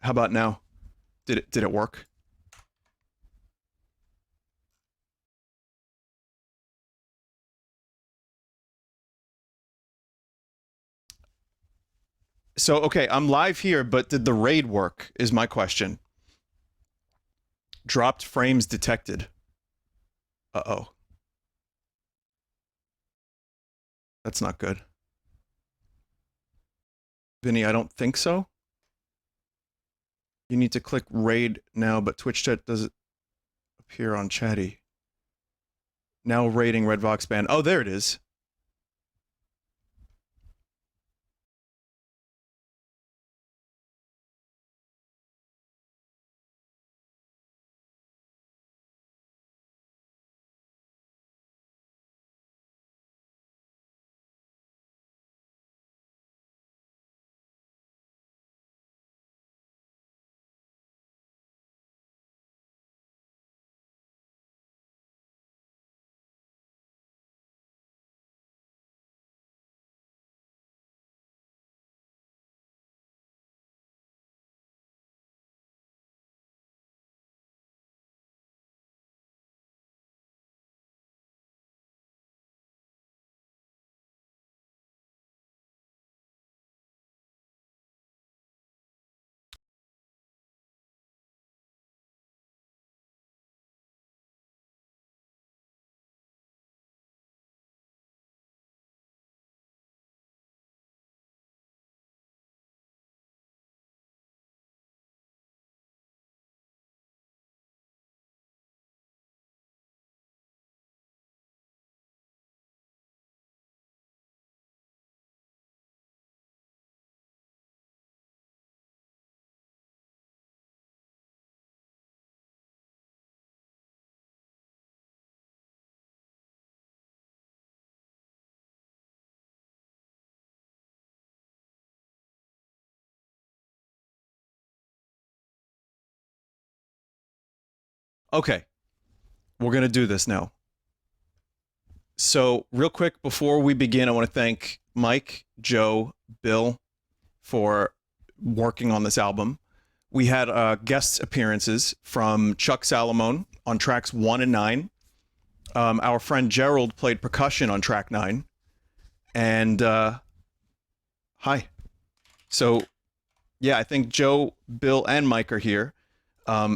How about now? Did it work? So, okay, I'm live here, but did the raid work is my question. Dropped frames detected. Uh-oh. That's not good. Vinny, I don't think so. You need to click raid now, but Twitch chat doesn't appear on chatty. Now raiding Red Vox band. Oh, there it is. Okay, we're gonna do this now. So, real quick before we begin, I want to thank Mike, Joe, Bill for working on this album. We had guest appearances from Chuck Salamone on tracks 1 and 9. Our friend Gerald played percussion on track 9. And hi. So, yeah, I think Joe, Bill, and Mike are here.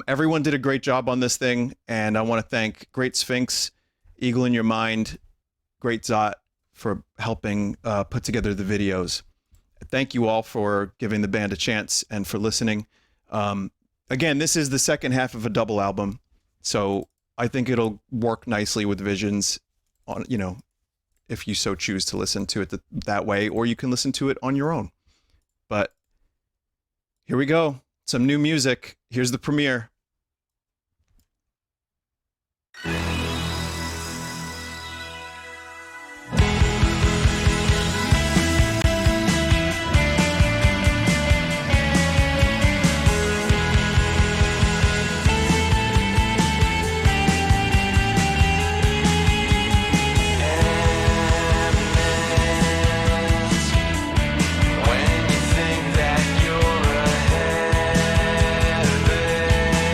Everyone did a great job on this thing, and I want to thank Great Sphinx, Eagle in Your Mind, Great Zot for helping put together the videos. Thank you all for giving the band a chance and for listening. Again, this is the second half of a double album, so I think it'll work nicely with Visions, on if you so choose to listen to it that way, or you can listen to it on your own. But here we go. Some new music. Here's the premiere. When you think that you're ahead of it,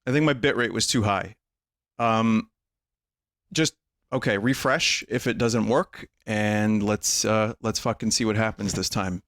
I think my bit rate was too high. Just okay, refresh if it doesn't work, and let's fucking see what happens this time.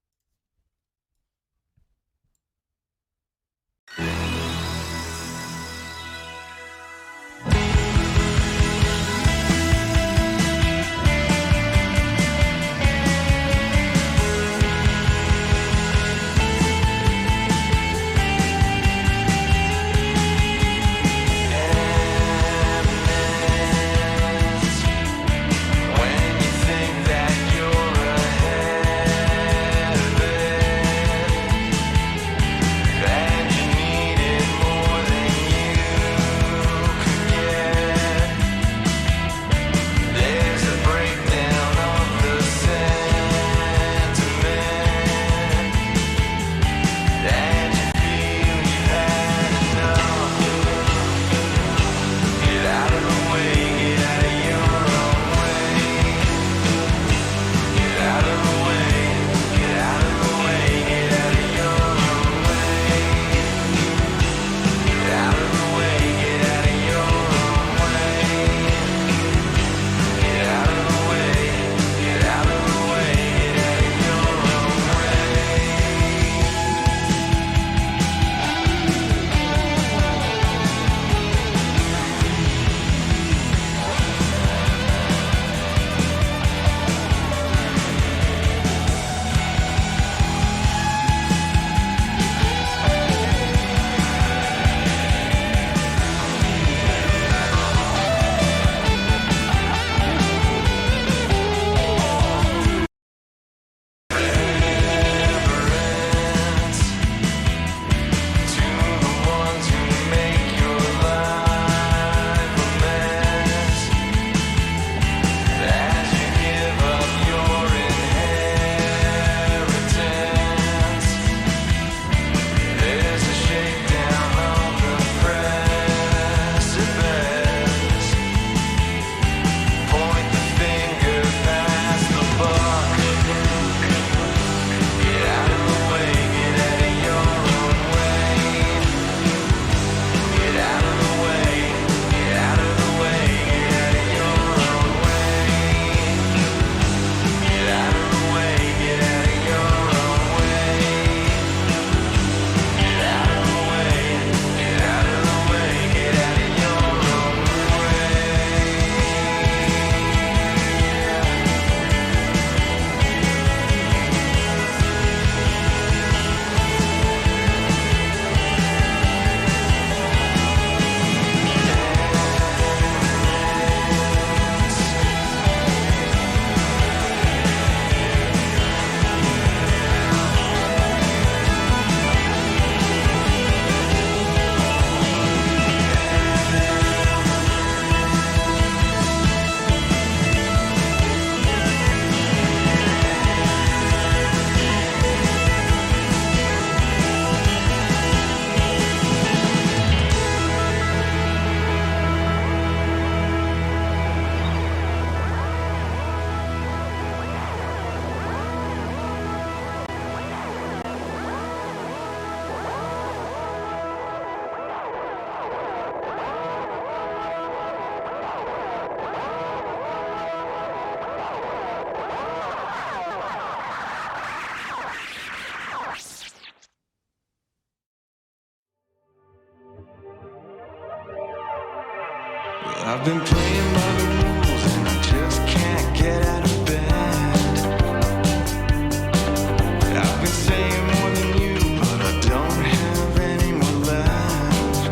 I've been playing by the rules and I just can't get out of bed. I've been saying more than you, but I don't have any more left.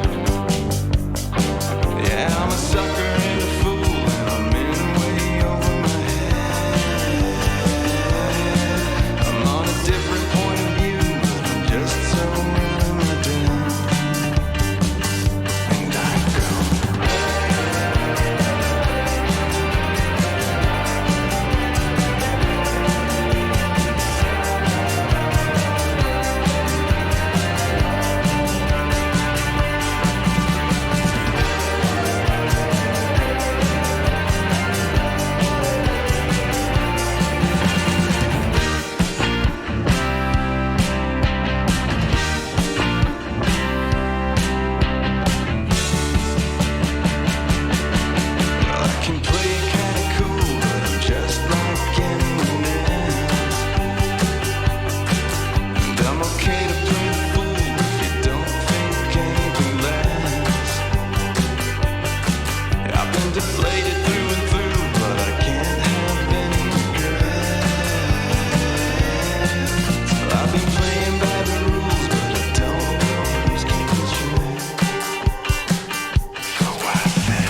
Yeah, I'm a sucker and a fool, and I'm in way over my head. I'm on a different point of view, but I'm just so out of my depth. And I go. deflated through and through, but I can't have any regrets. I've been playing by the rules, but I don't always keep it straight. So I say,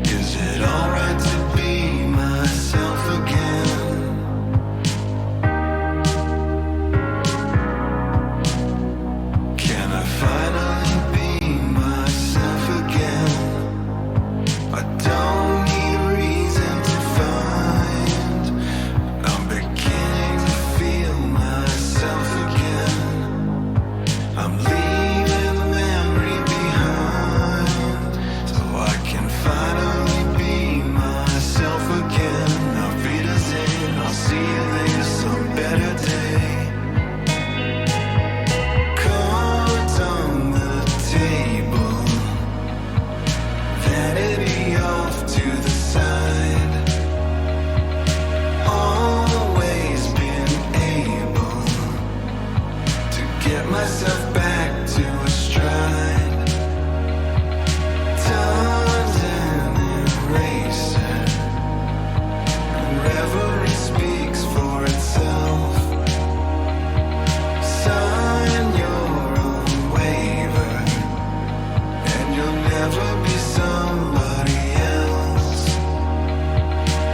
is it alright to be myself again? Can I finally be myself again? I don't need a reason to find. I'm beginning to feel myself again. I'm leaving the memory behind, so I can finally be myself again. Auf Wiedersehen, I'll see you later, some better day. Cards on the table, vanity off to the side. Always been able to get myself back to a stride. Time's an eraser, and reverie speaks for itself. Sign your own waiver, and you'll never be somebody else.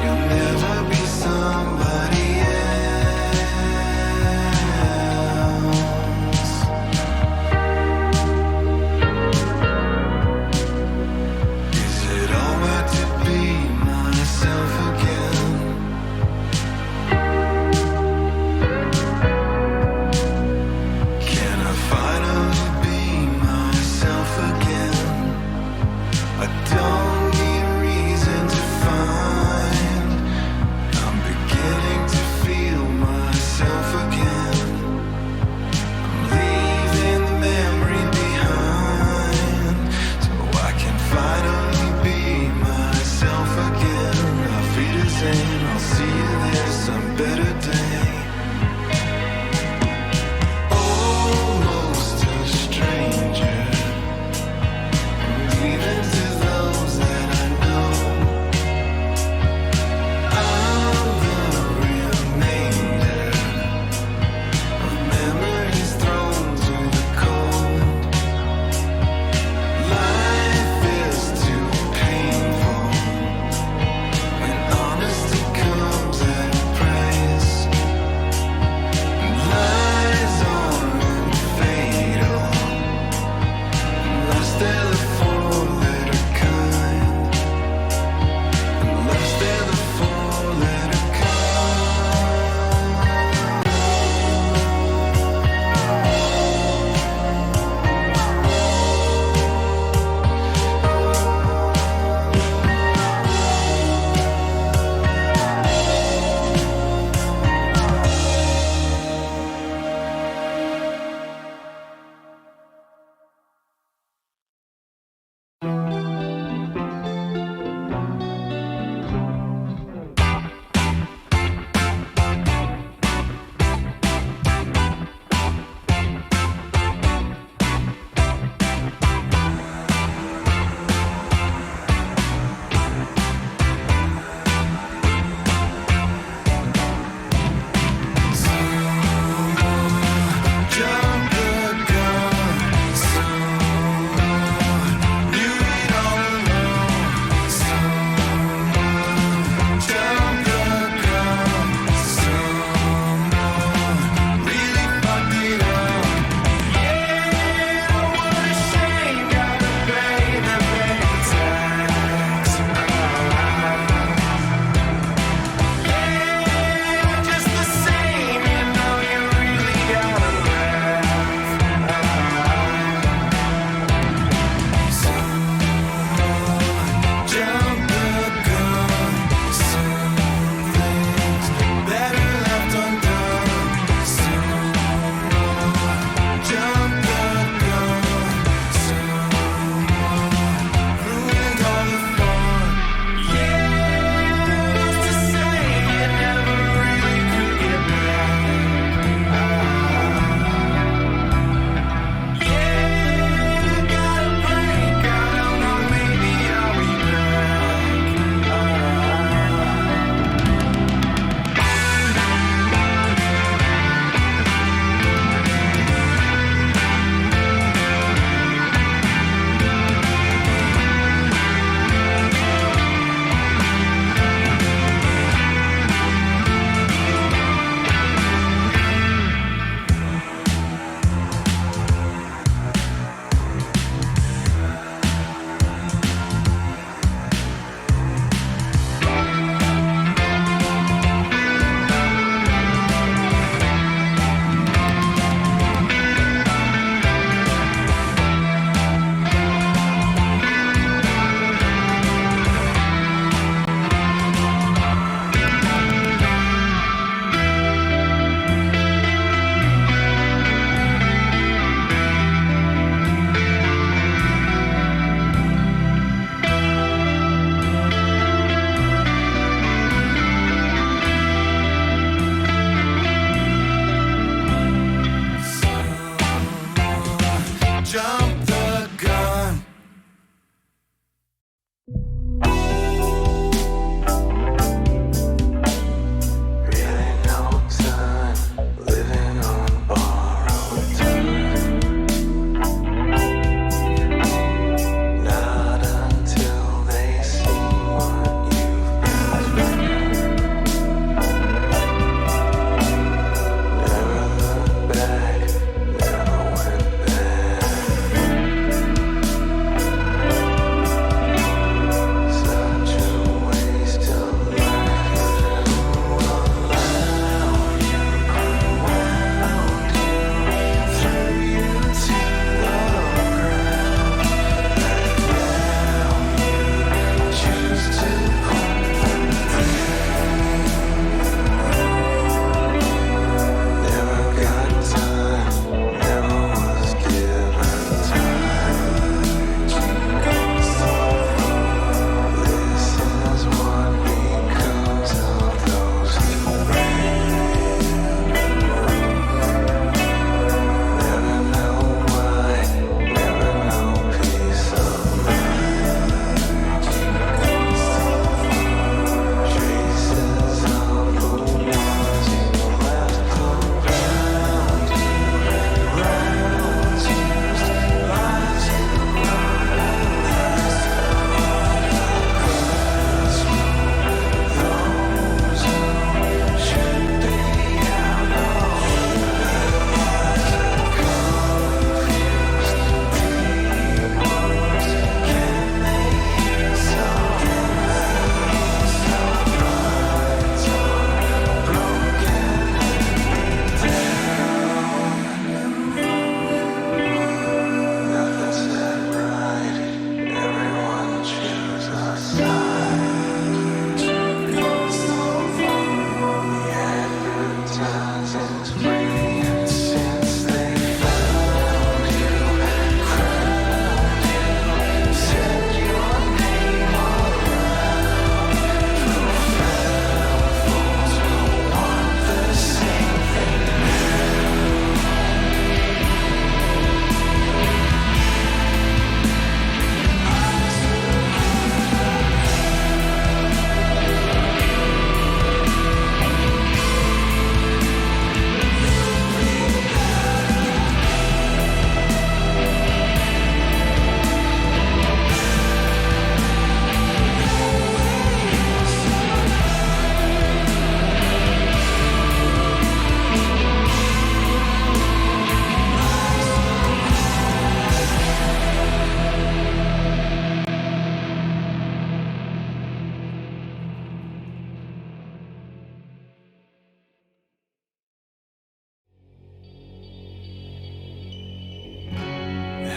You'll never be somebody else.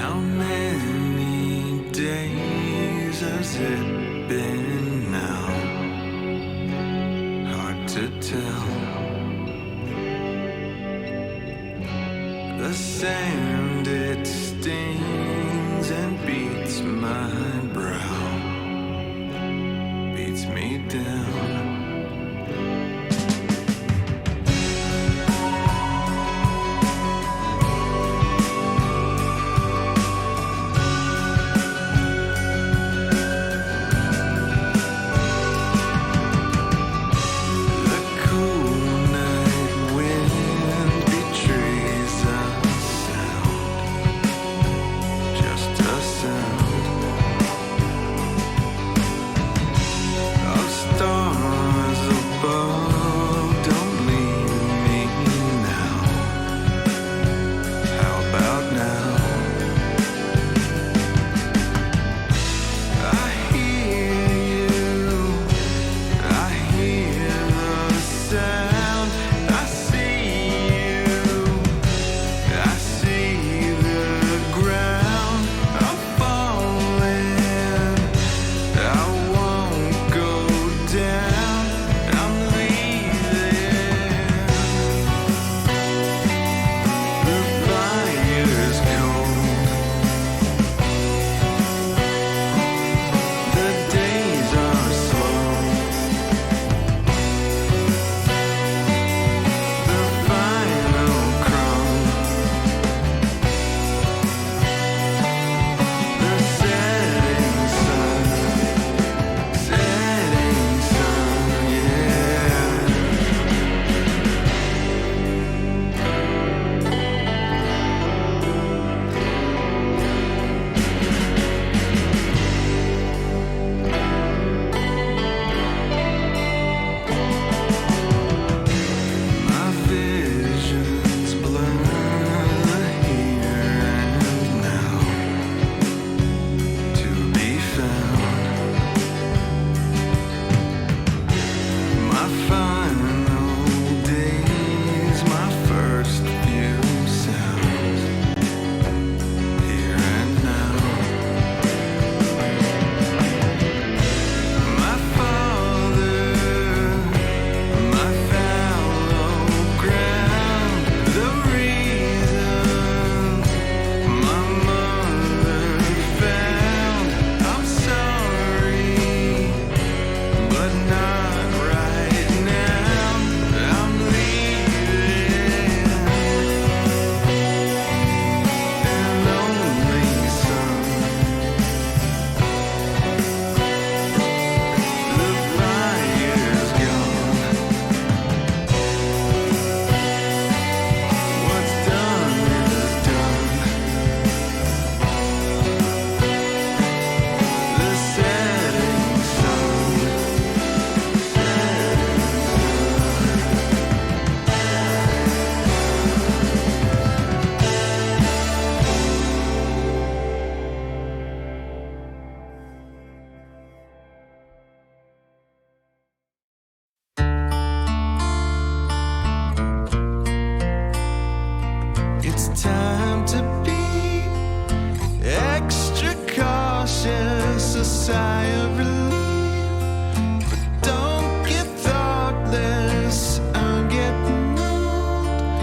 How many days has it been now? Hard to tell. The sand, it stings and beats my brow, beats me down. Time to be extra cautious, a sigh of relief. But don't get thoughtless, I'm getting old.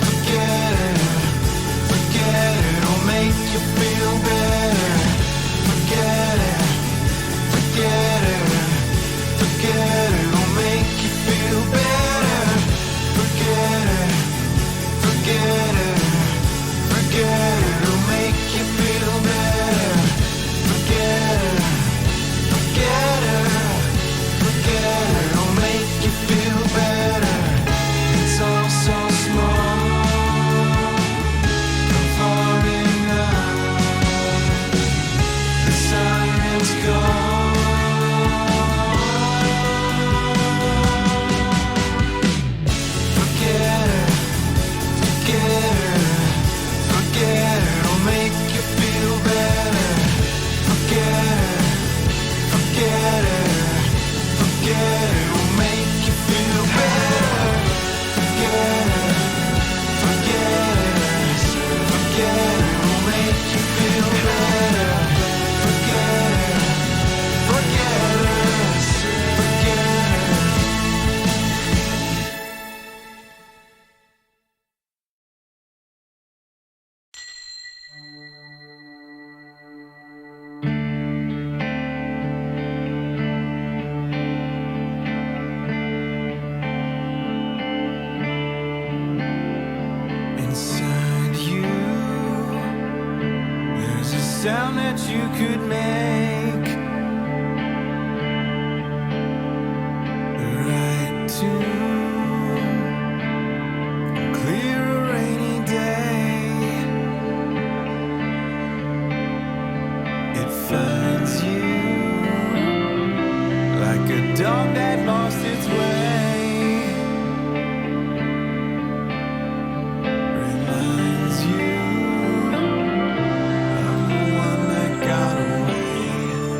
Forget it, forget it, it'll make you feel better. Forget it, forget it, forget it, it'll make you feel better. Forget it, forget it, forget it, it'll make you feel better. Forget it, forget it, forget it, it'll make you feel better. It's all so small, comforting now. The siren's gone. Forget it, forget it, forget it, it'll make you feel better. Forget it, forget it, forget it, it'll make you feel better. Forget it, forget it, forget it, it'll make you feel better. Forget it, forget it, forget it. Inside you, there's a sound that you could make. The right tune, clear a rainy day. It finds you like a dog that lost its way. Reminds you of the one that got away.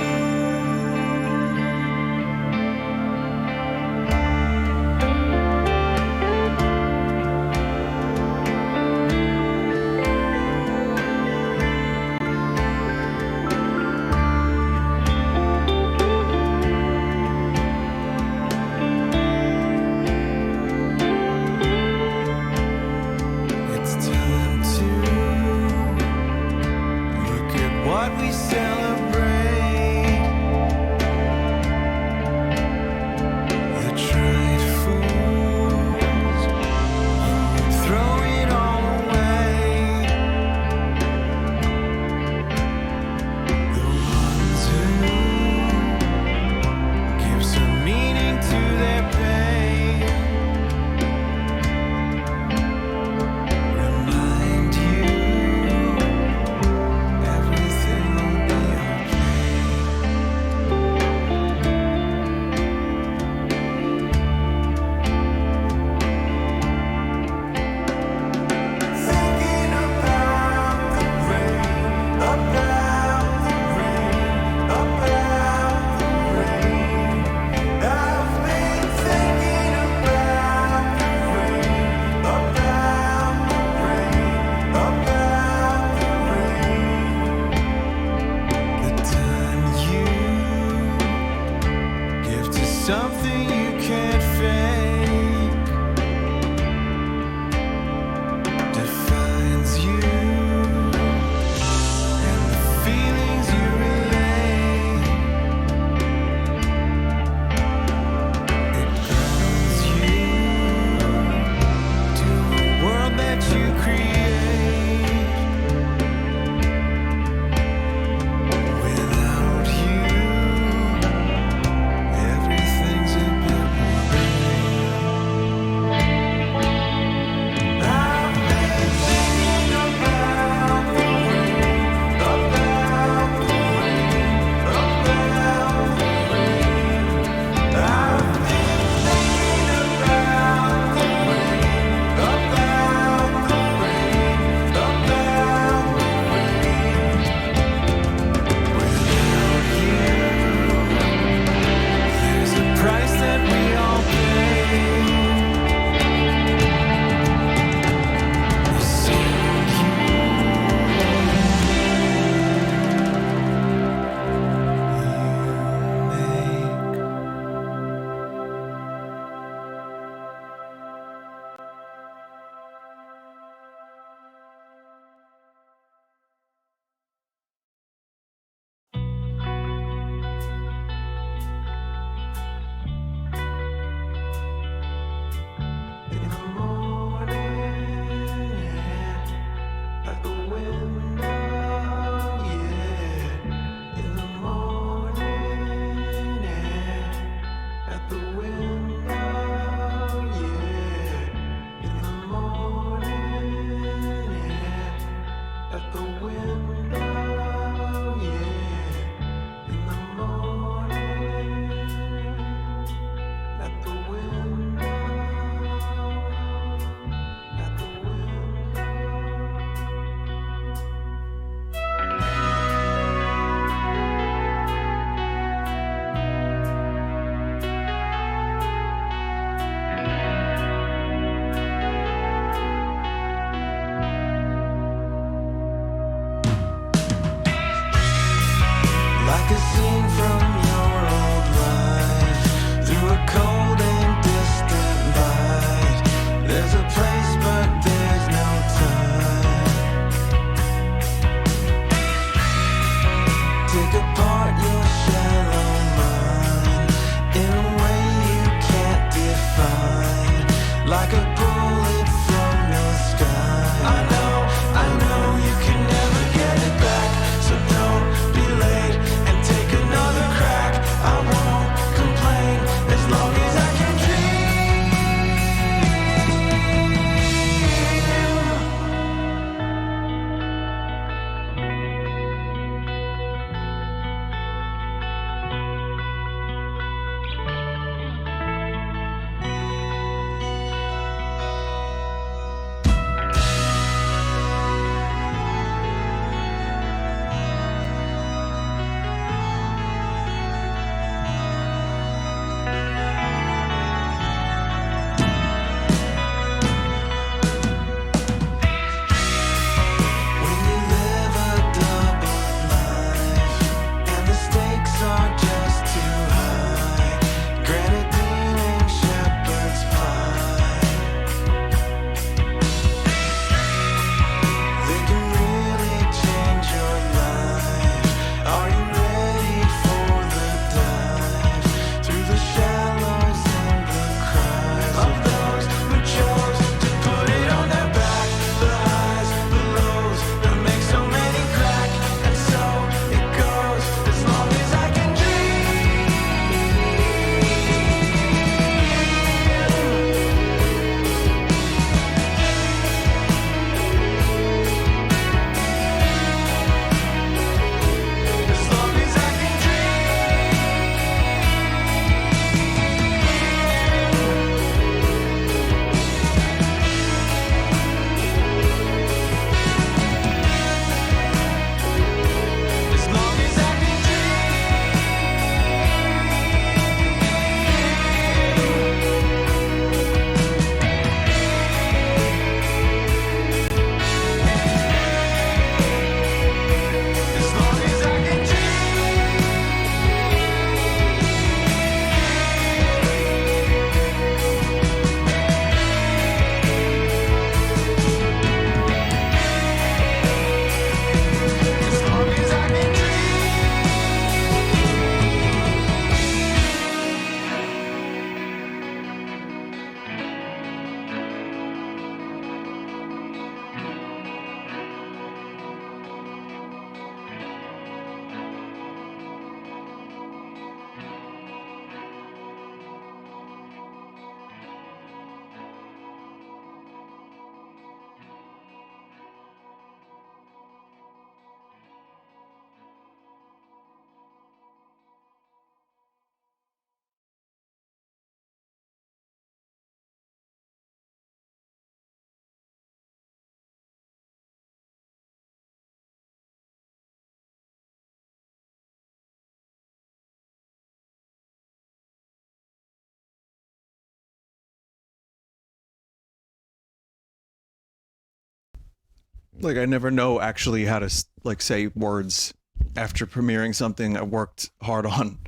Like I never know actually how to like say words after premiering something I worked hard on.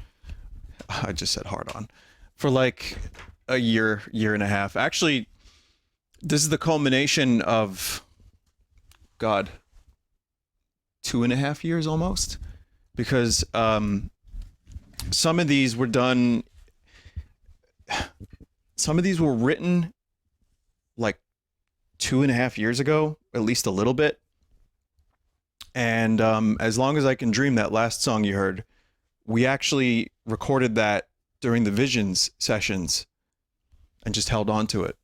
I just said hard on for like a year and a half. Actually, this is the culmination of God, 2.5 years almost, because some of these were done. Some of these were written like 2.5 years ago, at least a little bit. And as long as I can dream, that last song you heard, we actually recorded that during the Visions sessions and just held on to it.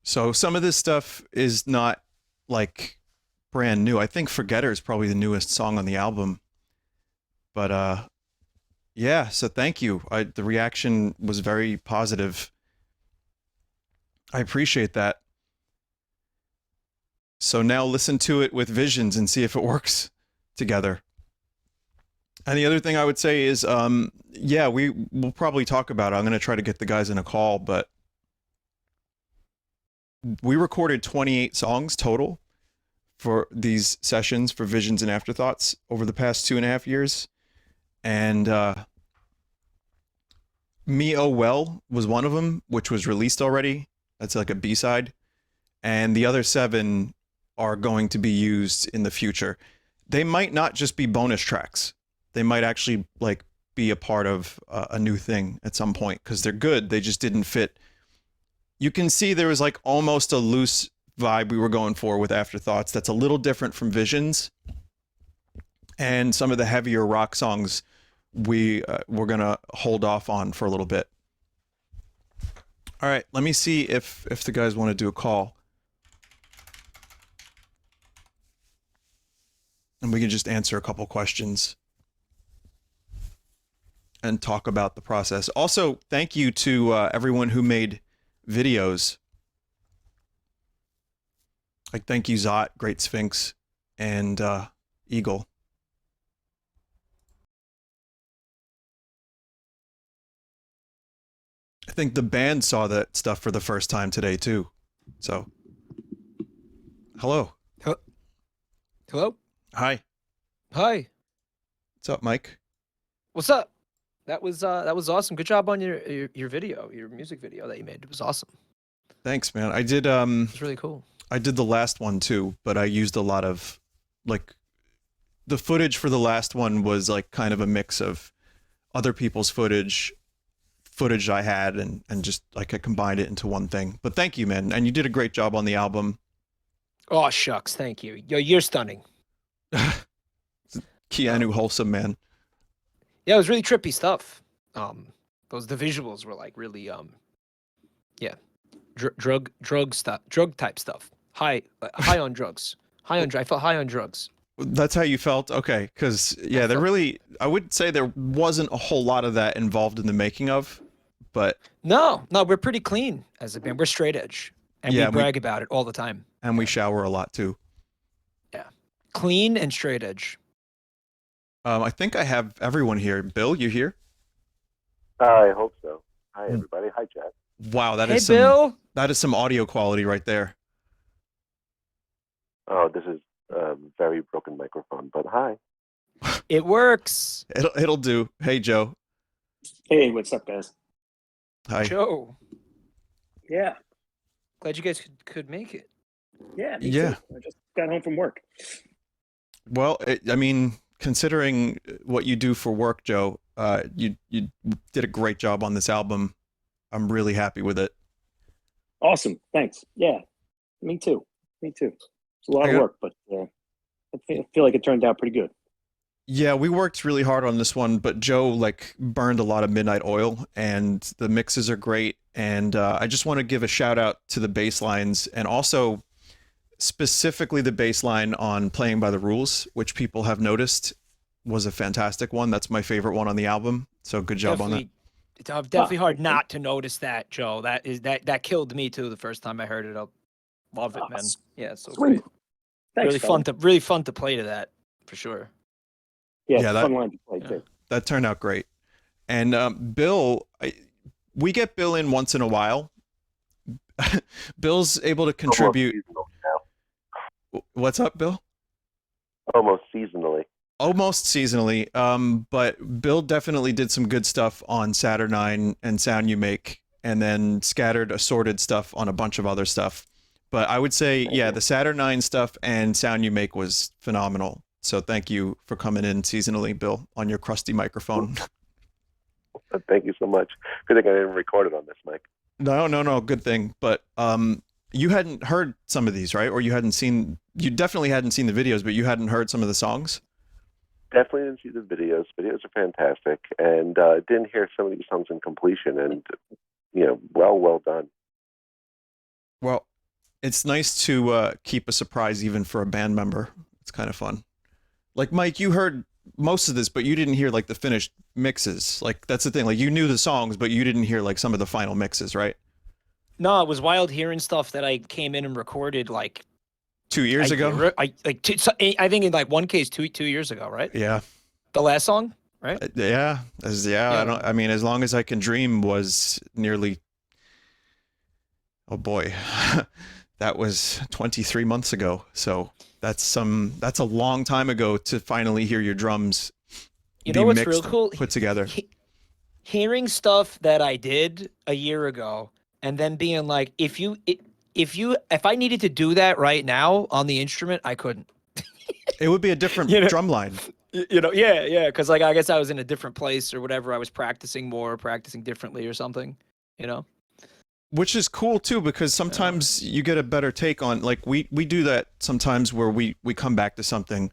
So some of this stuff is not like brand new. I think Forgetter is probably the newest song on the album. But yeah, so thank you. The reaction was very positive. I appreciate that. So now listen to it with Visions and see if it works together. And the other thing I would say is, yeah, we'll probably talk about it. I'm going to try to get the guys in a call, but we recorded 28 songs total for these sessions for Visions and Afterthoughts over the past 2.5 years. And Me Oh Well was one of them, which was released already. That's like a B-side. And the other 7 are going to be used in the future. They might not just be bonus tracks. They might actually like be a part of a new thing at some point because they're good. They just didn't fit. You can see there was like almost a loose vibe we were going for with Afterthoughts. That's a little different from Visions. And some of the heavier rock songs we're gonna hold off on for a little bit. All right, let me see if the guys want to do a call. And we can just answer a couple questions and talk about the process. Also, thank you to everyone who made videos. Like, thank you, Zot, Great Sphinx, and Eagle. I think the band saw that stuff for the first time today, too. So, hello. Hello? Hi. Hi. What's up, Mike? What's up? That was awesome. Good job on your video, your music video that you made. It was awesome. Thanks, man. I did It's really cool. I did the last one too, but I used a lot of like the footage for the last one was like kind of a mix of other people's footage I had and just like I combined it into one thing. But thank you, man. And you did a great job on the album. Oh shucks, thank you. You're stunning. Keanu Wholesome, man. Yeah, it was really trippy stuff. The visuals were like really yeah, drug type stuff. High on drugs. I felt high on drugs. That's how you felt? Okay, because yeah, I would say there wasn't a whole lot of that involved in the making of, but No, we're pretty clean as a band. We're straight edge, and Yeah, we brag about it all the time. and we shower a lot too. Yeah, clean and straight edge. I think I have everyone here. Bill, you here? I hope so. Hi, everybody. Hi, Chad. Wow, Hey, Bill. that is some audio quality right there. Oh, this is a very broken microphone, but hi. It works. It'll do. Hey, Joe. Hey, what's up, guys? Hi. Joe, Yeah, glad you guys could make it. yeah, me Yeah. too. I just got home from work. Well, I mean, considering what you do for work, Joe, you did a great job on this album. I'm really happy with it. Awesome, thanks. Yeah, me too. Me too. It's a lot of work, but I feel like it turned out pretty good. Yeah, we worked really hard on this one, but Joe like burned a lot of midnight oil, and the mixes are great. And I just want to give a shout out to the bass lines, and also specifically the bass line on "Playing by the Rules," which people have noticed was a fantastic one. That's my favorite one on the album. So good job on that. It's definitely hard not to notice that, Joe. That killed me too the first time I heard it. I love it, man. Yeah, it's so Sweet. great. Thanks, Really fun to play to that, for sure. Yeah, Yeah, it's a fun line to play Yeah. too. That turned out great. And Bill, we get Bill in once in a while. Bill's able to contribute. Almost seasonal, What's up, Bill? Almost seasonally. Almost seasonally. But Bill definitely did some good stuff on Saturnine and Sound You Make, and then scattered assorted stuff on a bunch of other stuff. But I would say, yeah, the Saturnine stuff and Sound You Make was phenomenal. So thank you for coming in seasonally, Bill, on your crusty microphone. Thank you so much. Good thing I didn't record it on this mic. No, good thing. But you hadn't heard some of these, right? Or you definitely hadn't seen the videos, but you hadn't heard some of the songs? Definitely didn't see the videos. Videos are fantastic, and didn't hear some of these songs in completion. And well done. Well, it's nice to keep a surprise even for a band member. It's kind of fun. Like Mike, you heard most of this, but you didn't hear like the finished mixes. Like that's the thing. Like you knew the songs, but you didn't hear like some of the final mixes, right? No, it was wild hearing stuff that I came in and recorded like 2 years ago. I think in like one case 2 years ago, right? Yeah. The last song, right? Yeah. I mean, As Long as I Can Dream was nearly. Oh boy, that was 23 months ago. So that's a long time ago to finally hear your drums. You know what's real mixed, cool? Put together. Hearing stuff that I did a year ago, and then being like, if I needed to do that right now on the instrument, I couldn't. It would be a different drum line. Yeah, because like I guess I was in a different place or whatever. I was practicing differently or something, Which is cool too, because sometimes you get a better take on, like we do that sometimes where we come back to something,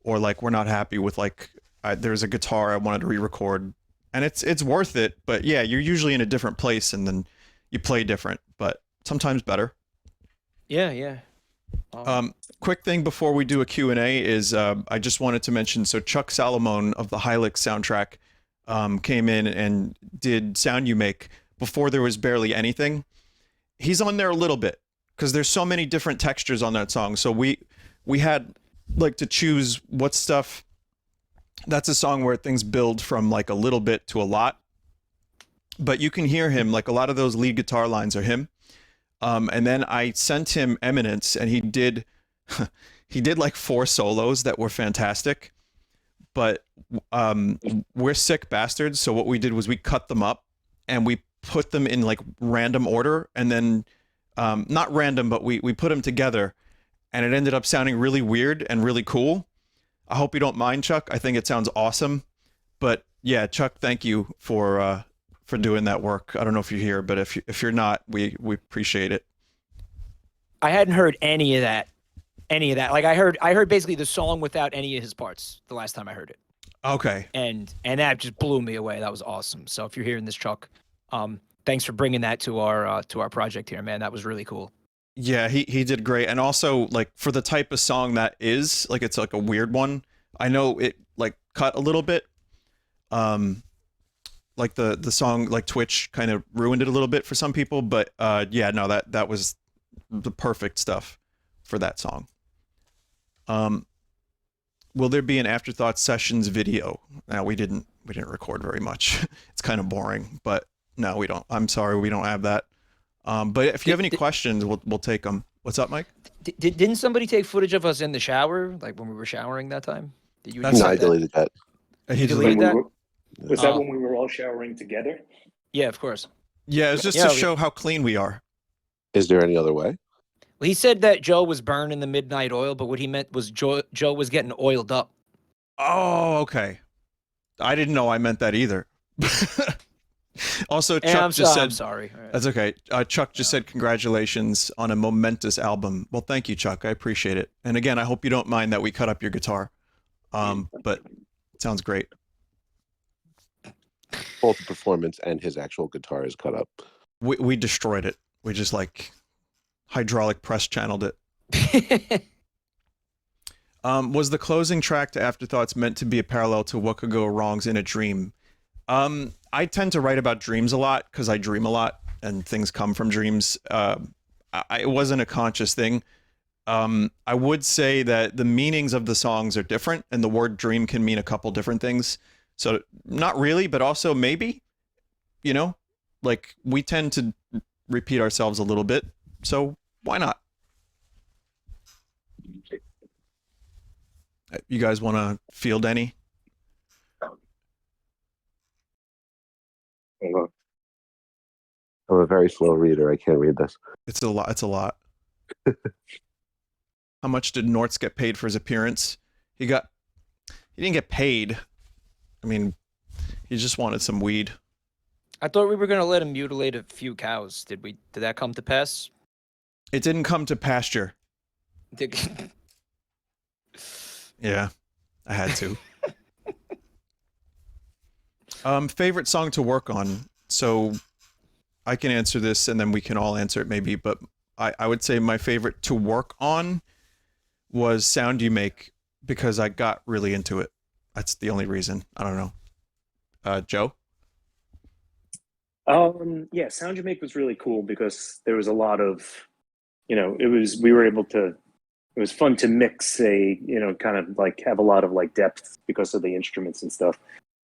or like we're not happy with like there's a guitar I wanted to re-record, and it's worth it. But yeah, you're usually in a different place and then you play different, but sometimes better. Yeah. Quick thing before we do a Q&A is I just wanted to mention, so Chuck Salamone of the Hylix soundtrack came in and did Sound You Make before there was barely anything. He's on there a little bit because there's so many different textures on that song. So we had like to choose what stuff. That's a song where things build from like a little bit to a lot. But you can hear him, like a lot of those lead guitar lines are him. And then I sent him Eminence, and he did like 4 solos that were fantastic. But we're sick bastards, so what we did was we cut them up and we put them in like random order, and then not random, but we put them together, and it ended up sounding really weird and really cool. I hope you don't mind, Chuck. I think it sounds awesome. But yeah, Chuck, thank you for doing that work. I don't know if you're here, but if you're not, we appreciate it. I hadn't heard any of that. Like I heard basically the song without any of his parts the last time I heard it. Okay. And that just blew me away. That was awesome. So if you're hearing this, Chuck, thanks for bringing that to our project here, man. That was really cool. Yeah, he did great. And also, like, for the type of song that is, like, it's like a weird one. I know it like cut a little bit. Like the song, like Twitch kind of ruined it a little bit for some people, but yeah, no, that was the perfect stuff for that song. Will there be an Afterthoughts Sessions video? No, we didn't record very much. It's kind of boring, but no, we don't. I'm sorry, we don't have that. But if you have any questions, we'll take them. What's up, Mike? Didn't somebody take footage of us in the shower, like when we were showering that time? Did you? No, I deleted that. He deleted that? Was that when we were all showering together? Yeah, of course. Yeah, it's just to show how clean we are. Is there any other way? Well, he said that Joe was burning the midnight oil, but what he meant was Joe was getting oiled up. Oh, okay. I didn't know I meant that either. Also, Chuck I'm just said, I'm sorry. Right. That's okay. Chuck just said congratulations on a momentous album. Well, thank you, Chuck. I appreciate it. And again, I hope you don't mind that we cut up your guitar. But it sounds great. Both the performance and his actual guitar is cut up. We destroyed it. We just like hydraulic press channeled it. Was the closing track to Afterthoughts meant to be a parallel to What Could Go Wrongs in a Dream? I tend to write about dreams a lot because I dream a lot and things come from dreams. It wasn't a conscious thing. I would say that the meanings of the songs are different, and the word dream can mean a couple different things. So not really, but also maybe, you know, like we tend to repeat ourselves a little bit. So why not? You guys want to field any? I'm a very slow reader. I can't read this. It's a lot. It's a lot. How much did Nortz get paid for his appearance? He didn't get paid. I mean, he just wanted some weed. I thought we were gonna let him mutilate a few cows. Did we? Did that come to pass? It didn't come to pasture. Yeah, I had to. Favorite song to work on. So I can answer this and then we can all answer it maybe, but I would say my favorite to work on was Sound You Make because I got really into it. That's the only reason. I don't know. Joe? Yeah, Sound You Make was really cool because there was a lot of, we were able to, it was fun to mix kind of like have a lot of like depth because of the instruments and stuff.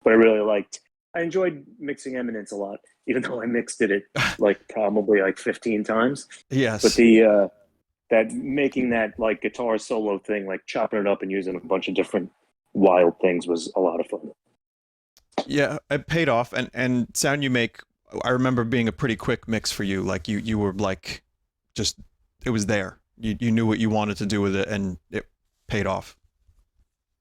But I enjoyed mixing Eminence a lot, even though I mixed it like probably like 15 times. Yes. But that making that like guitar solo thing, like chopping it up and using a bunch of different wild things was a lot of fun. Yeah, it paid off. And Sound You Make, I remember being a pretty quick mix for you. Like you were like, just, it was there. You knew what you wanted to do with it and it paid off.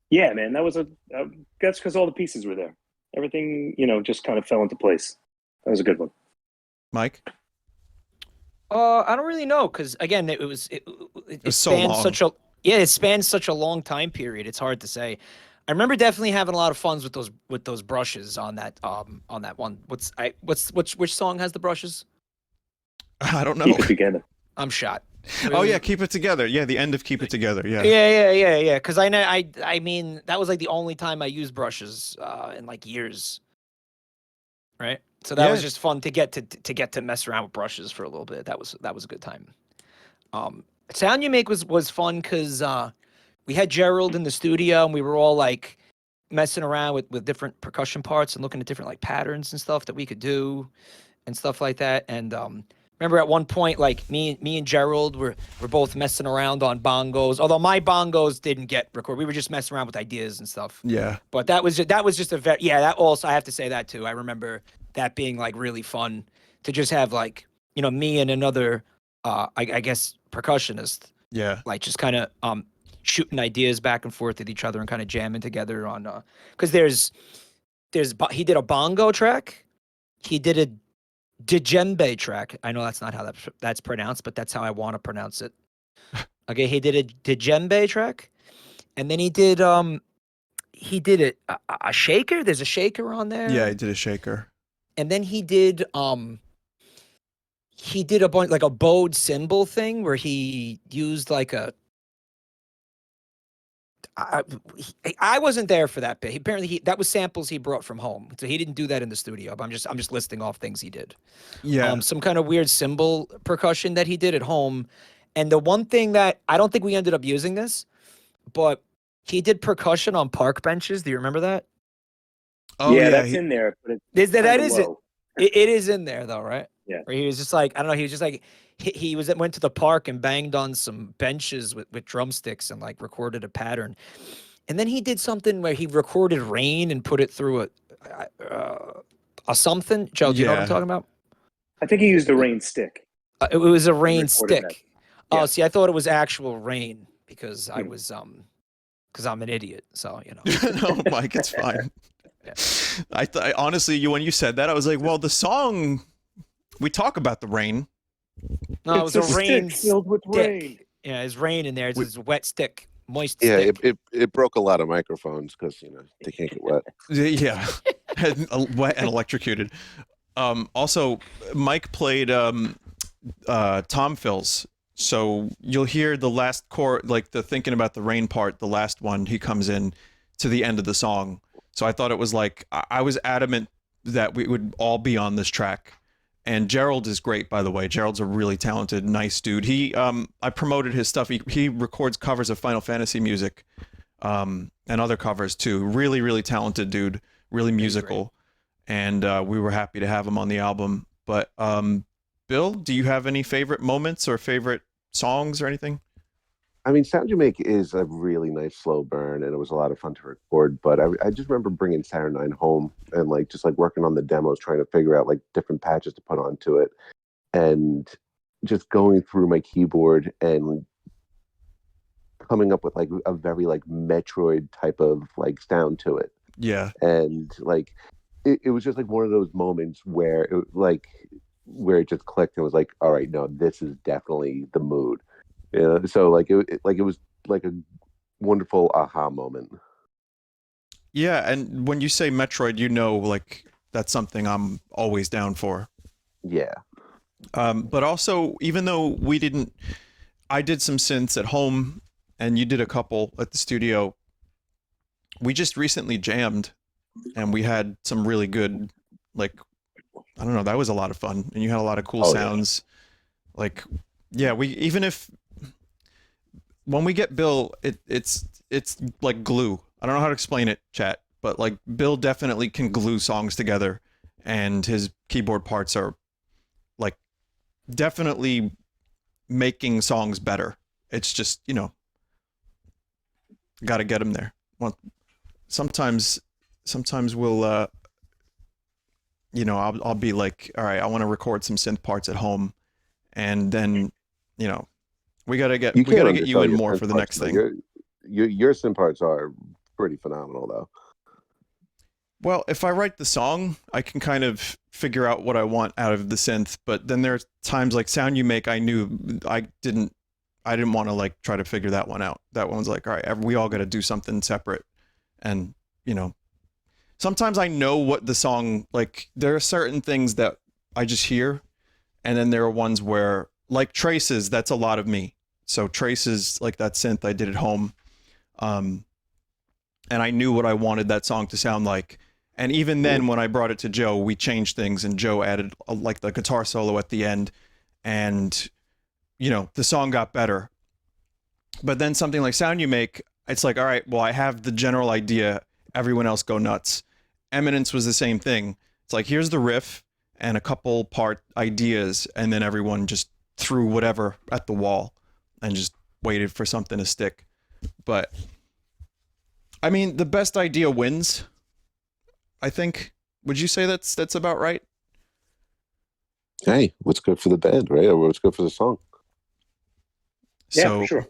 Yeah, man, that's because all the pieces were there. Everything, just kind of fell into place. That was a good one. Mike? I don't really know because again, it was so spanned long. it spans such a long time period. It's hard to say. I remember definitely having a lot of fun with those brushes on that one. Which song has the brushes? I don't know. Keep it together. I'm shot. Oh yeah, Keep It Together. Yeah, the end of Keep It Together. Yeah. Yeah. Because I mean that was like the only time I used brushes in like years. Right. So that was just fun to get to mess around with brushes for a little bit. That was a good time. Sound You Make was fun because we had Gerald in the studio and we were all like messing around with different percussion parts and looking at different like patterns and stuff that we could do and stuff like that. And remember at one point like me and Gerald were both messing around on bongos. Although my bongos didn't get recorded, we were just messing around with ideas and stuff. Yeah. But that was just a very that also I have to say that too. I remember that being like really fun to just have like me and another I guess percussionist. Yeah. Like just kind of shooting ideas back and forth with each other and kind of jamming together on because he did a bongo track, he did a djembe track. I know that's not how that's pronounced, but that's how I want to pronounce it. Okay, he did a djembe track, and then he did a shaker. There's a shaker on there. Yeah, he did a shaker. And then he did a bunch like a bowed cymbal thing where he used like I wasn't there for that bit. Apparently that was samples he brought from home. So he didn't do that in the studio, but I'm just listing off things he did. Yeah. Some kind of weird cymbal percussion that he did at home. And the one thing that I don't think we ended up using this, but he did percussion on park benches. Do you remember that? Oh yeah, that's in there. But that is it. It is in there though, right? Yeah. Where he was just like, I don't know, he was just like he went to the park and banged on some benches with drumsticks and like recorded a pattern. And then he did something where he recorded rain and put it through a something. Joe, do you know what I'm talking about? I think he used a rain stick. It was a rain recorded stick. that. Oh, see, I thought it was actual rain because I was because I'm an idiot. So No, Mike, it's fine. Yeah. I honestly, when you said that, I was like, well, the song we talk about the rain. No, it was a rain stick filled with stick. rain. Yeah, it's rain in there. It's a wet stick, moist Yeah, stick. it broke a lot of microphones because they can't get wet. Yeah, wet and electrocuted. Also, Mike played Tom Fills, so you'll hear the last chord, like the thinking about the rain part. The last one, he comes in to the end of the song. So I thought it was like I was adamant that we would all be on this track. And Gerald is great, by the way. Gerald's a really talented, nice dude. I promoted his stuff. He records covers of Final Fantasy music, and other covers too. Really, really talented dude. Really musical, and we were happy to have him on the album. But Bill, do you have any favorite moments or favorite songs or anything? I mean, Sound You Make is a really nice slow burn, and it was a lot of fun to record. But I just remember bringing Saturnite home and like just like working on the demos, trying to figure out like different patches to put onto it, and just going through my keyboard and coming up with like a very like Metroid type of like sound to it. Yeah. And like it was just like one of those moments where it just clicked and was like, all right, no, this is definitely the mood. Yeah, so like it was like a wonderful aha moment. Yeah, and when you say Metroid, you know, like that's something I'm always down for. Yeah. But also, even though I did some synths at home and you did a couple at the studio, we just recently jammed and we had some really good, like, I don't know, that was a lot of fun. And you had a lot of cool sounds. Yeah. Like, yeah, when we get Bill, it's like glue. I don't know how to explain it, chat, but like Bill definitely can glue songs together, and his keyboard parts are like definitely making songs better. It's just, you know, got to get him there. Well, sometimes we'll you know, I'll be like, all right, I want to record some synth parts at home, and then, you know, we gotta get you in more for the next thing. Your synth parts are pretty phenomenal, though. Well, if I write the song, I can kind of figure out what I want out of the synth. But then there are times like Sound You Make, I knew I didn't want to like try to figure that one out. That one's like, all right, we all got to do something separate. And, you know, sometimes I know what the song, like there are certain things that I just hear. And then there are ones where, like Traces, that's a lot of me. So Traces, like that synth I did at home. And I knew what I wanted that song to sound like. And even then, when I brought it to Joe, we changed things, and Joe added like the guitar solo at the end, and you know, the song got better. But then something like Sound You Make, it's like, all right, well, I have the general idea. Everyone else go nuts. Eminence was the same thing. It's like, here's the riff and a couple part ideas, and then everyone just threw whatever at the wall and just waited for something to stick. But I mean, the best idea wins, I think. Would you say that's about right? Hey, what's good for the band, right? Or what's good for the song? Yeah, for sure.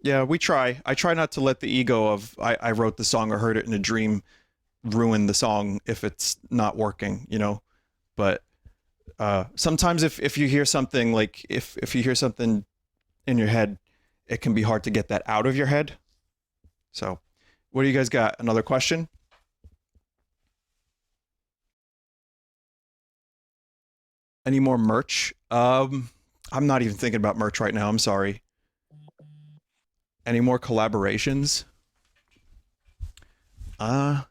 Yeah, we try. I try not to let the ego of I wrote the song or heard it in a dream ruin the song if it's not working, you know. But sometimes if you hear something, like if you hear something in your head, it can be hard to get that out of your head. So, what do you guys got? Another question? Any more merch? I'm not even thinking about merch right now. I'm sorry. Any more collaborations? I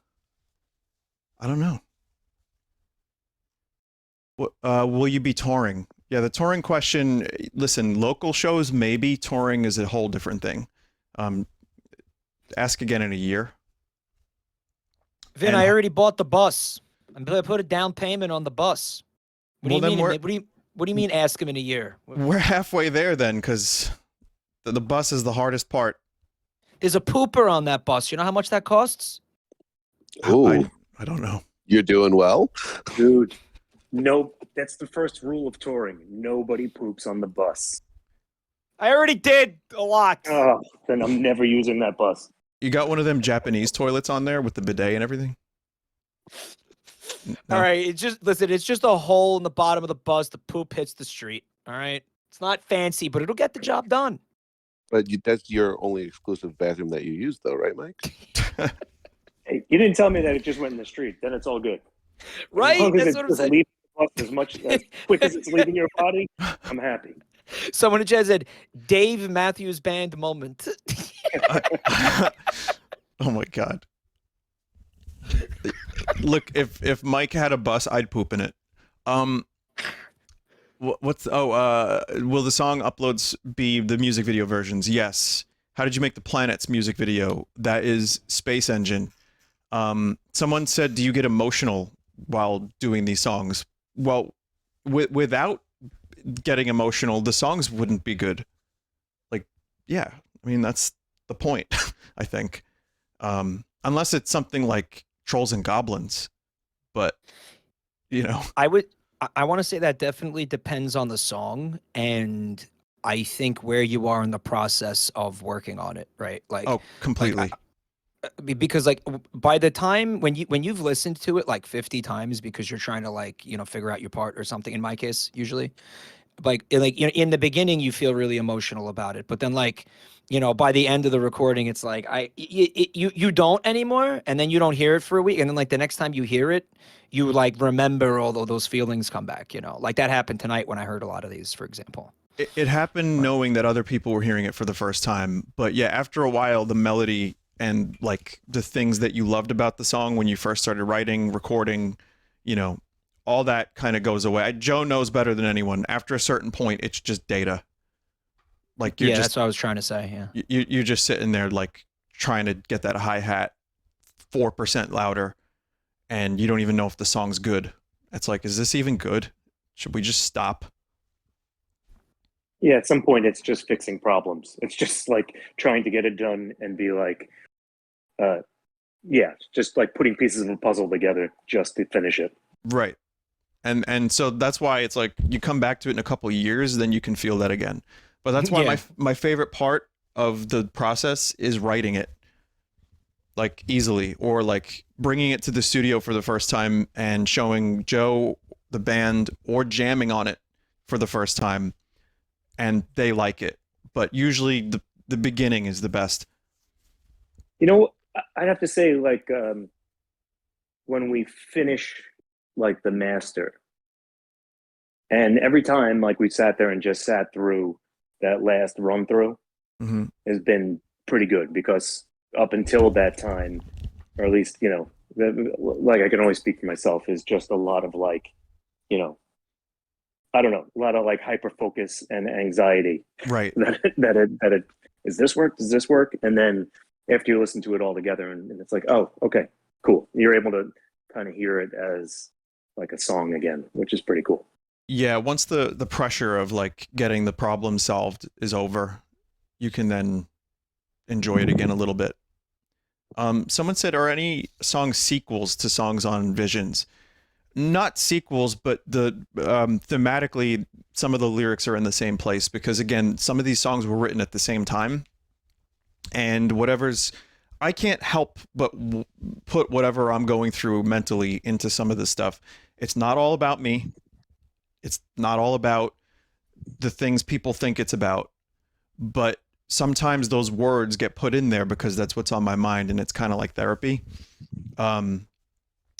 don't know. What will you be touring? Yeah, the touring question, listen, local shows maybe, touring is a whole different thing. Ask again in a year. Vin, And- I already bought the bus. I'm gonna put a down payment on the bus. What Well, do then you mean? What do you mean? Ask him in a year. We're halfway there then, because the bus is the hardest part. There's a pooper on that bus. You know how much that costs? Ooh, I don't know. you're doing well. Dude, no, that's the first rule of touring. Nobody poops on the bus. I already did a lot. Oh, then I'm never using that bus. You got one of them Japanese toilets on there with the bidet and everything? No? All right, it's just a hole in the bottom of the bus. The poop hits the street. All right, it's not fancy, but it'll get the job done. But that's your only exclusive bathroom that you use, though, right, Mike? Hey, you didn't tell me that it just went in the street. Then it's all good. Right? As long as That's it what I'm just saying. leaves the bus as quick as it's leaving your body, I'm happy. Someone in chat said, Dave Matthews Band moment. Oh my god. Look, if Mike had a bus, I'd poop in it. Will the song uploads be the music video versions? Yes. How did you make the Planets music video? That is Space Engine. Someone said, do you get emotional while doing these songs? Well, without getting emotional, the songs wouldn't be good. Like, yeah, I mean, that's the point, I think. Unless it's something like Trolls and Goblins, but you know, I want to say that definitely depends on the song, and I think where you are in the process of working on it, right? oh, completely. Because like by the time when you've listened to it like 50 times because you're trying to like, figure out your part or something, in my case usually, like in the beginning you feel really emotional about it, but then like, by the end of the recording it's like you don't anymore, and then you don't hear it for a week, and then like the next time you hear it you like remember all of those feelings come back, like that happened tonight when I heard a lot of these, for example. It happened Right. knowing that other people were hearing it for the first time, but yeah, after a while, the melody and like the things that you loved about the song when you first started writing, recording, all that kind of goes away. Joe knows better than anyone. After a certain point, it's just data. Like you're That's what I was trying to say. Yeah. you're just sitting there like trying to get that hi-hat 4% louder, and you don't even know if the song's good. It's like, is this even good? Should we just stop? Yeah, at some point it's just fixing problems. It's just like trying to get it done and be like, just like putting pieces of a puzzle together just to finish it. Right. And so that's why it's like you come back to it in a couple of years, then you can feel that again. But that's why Yeah. my favorite part of the process is writing it like easily, or like bringing it to the studio for the first time and showing Joe, the band, or jamming on it for the first time, and they like it. But usually the beginning is the best. I'd have to say, like, when we finish like the master, and every time like we sat there and just sat through that last run through Mm-hmm. has been pretty good, because up until that time, or at least like I can only speak for myself, is just a lot of like, I don't know, a lot of like hyper focus and anxiety. Right. that does this work? Does this work? And then after you listen to it all together, and it's like, oh, okay, cool. You're able to kind of hear it as like a song again, which is pretty cool. Yeah, once the pressure of like getting the problem solved is over, you can then enjoy it again a little bit. Someone said, are any songs sequels to songs on Visions? Not sequels, but the thematically, some of the lyrics are in the same place, because again, some of these songs were written at the same time, and I can't help but put whatever I'm going through mentally into some of this stuff. It's not all about me. It's not all about the things people think it's about, but sometimes those words get put in there because that's what's on my mind, and it's kind of like therapy.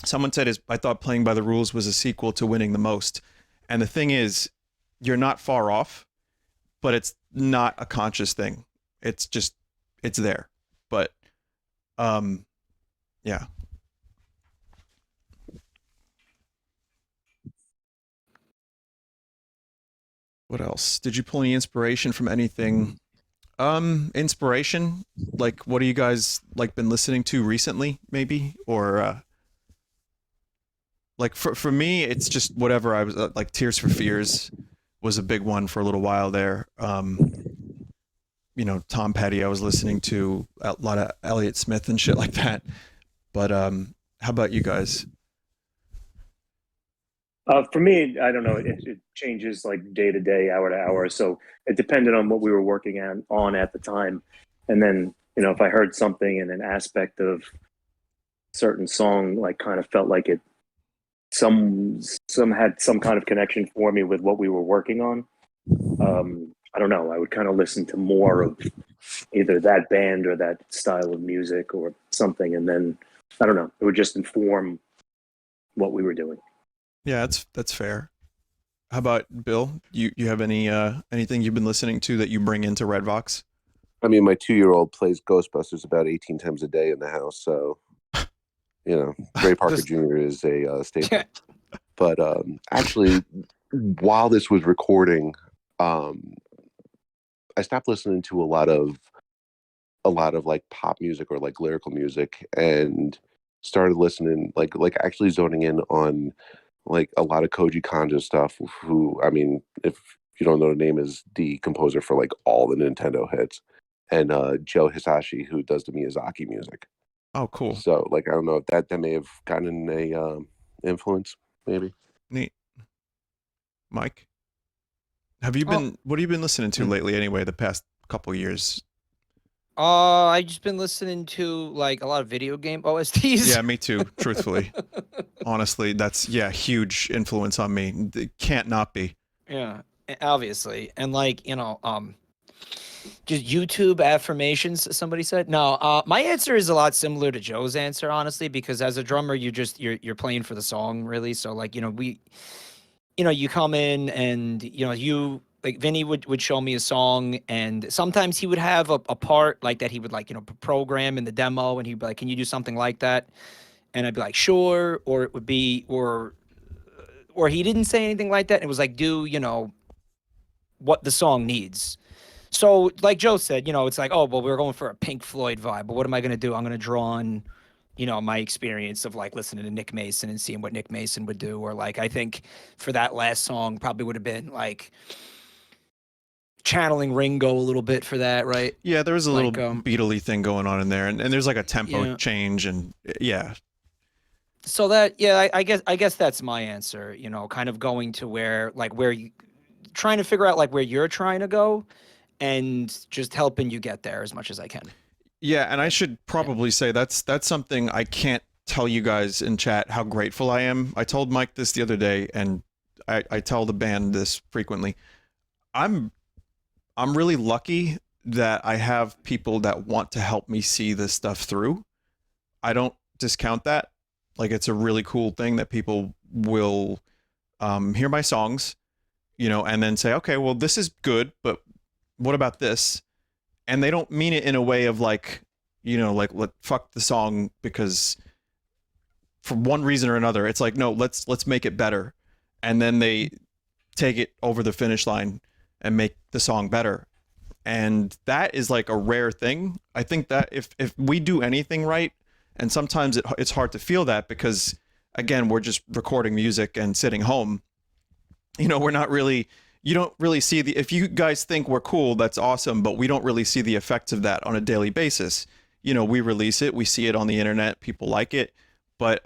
Someone said, I thought Playing by the Rules was a sequel to Winning the Most. And the thing is, you're not far off, but it's not a conscious thing. It's just, it's there. But, yeah. What else? Did you pull any inspiration from anything? Inspiration? Like, what do you guys like been listening to recently, maybe? Or, like for me, it's just whatever I was like. Tears for Fears was a big one for a little while there. Tom Petty I was listening to, a lot of Elliott Smith and shit like that. But how about you guys? For me, I don't know. It changes like day to day, hour to hour. So it depended on what we were working on at the time. And then, if I heard something in an aspect of certain song, like kind of felt like it, some had some kind of connection for me with what we were working on. I don't know. I would kind of listen to more of either that band or that style of music or something. And then, I don't know, it would just inform what we were doing. Yeah, that's fair. How about Bill? You have any anything you've been listening to that you bring into Redvox? I mean, my 2-year-old plays Ghostbusters about 18 times a day in the house, so Ray Parker Jr. is a staple. But actually, while this was recording, I stopped listening to a lot of like pop music or like lyrical music, and started listening like actually zoning in on like a lot of Koji Kondo stuff. Who, I mean, if you don't know, the name is the composer for like all the Nintendo hits. and Joe Hisashi, who does the Miyazaki music. Oh, cool. So, like, I don't know if that may have gotten a influence, maybe. Neat. Mike, have you been? What have you been listening to lately? Anyway, the past couple years. I've just been listening to like a lot of video game OSTs. Yeah, me too. Truthfully, honestly, that's huge influence on me. It can't not be. Yeah, obviously, and like just YouTube affirmations. Somebody said no. My answer is a lot similar to Joe's answer, honestly, because as a drummer, you're playing for the song, really. So like you come in and you. Like Vinny would show me a song, and sometimes he would have a part like that he would like program in the demo, and he'd be like, "Can you do something like that?" And I'd be like, "Sure," or it would be, or he didn't say anything like that. And it was like, do what the song needs. So like Joe said, it's like, oh well, we're going for a Pink Floyd vibe, but what am I gonna do? I'm gonna draw on my experience of like listening to Nick Mason and seeing what Nick Mason would do, or like I think for that last song probably would have been like channeling Ringo a little bit for that, right? Yeah, there was a little Beatle-y thing going on in there, and there's like a tempo change, and So that I guess that's my answer. Kind of going to where you trying to figure out like where you're trying to go, and just helping you get there as much as I can. Yeah, and I should probably say that's something I can't tell you guys in chat how grateful I am. I told Mike this the other day, and I tell the band this frequently. I'm really lucky that I have people that want to help me see this stuff through. I don't discount that. Like, it's a really cool thing that people will hear my songs, and then say, okay, well, this is good, but what about this? And they don't mean it in a way of like, fuck the song because for one reason or another. It's like, no, let's make it better. And then they take it over the finish line and make the song better. And that is like a rare thing. I think that if we do anything right, and sometimes it's hard to feel that because, again, we're just recording music and sitting home. We're not really, you don't really see if you guys think we're cool, that's awesome, but we don't really see the effects of that on a daily basis. We release it, we see it on the internet, people like it, but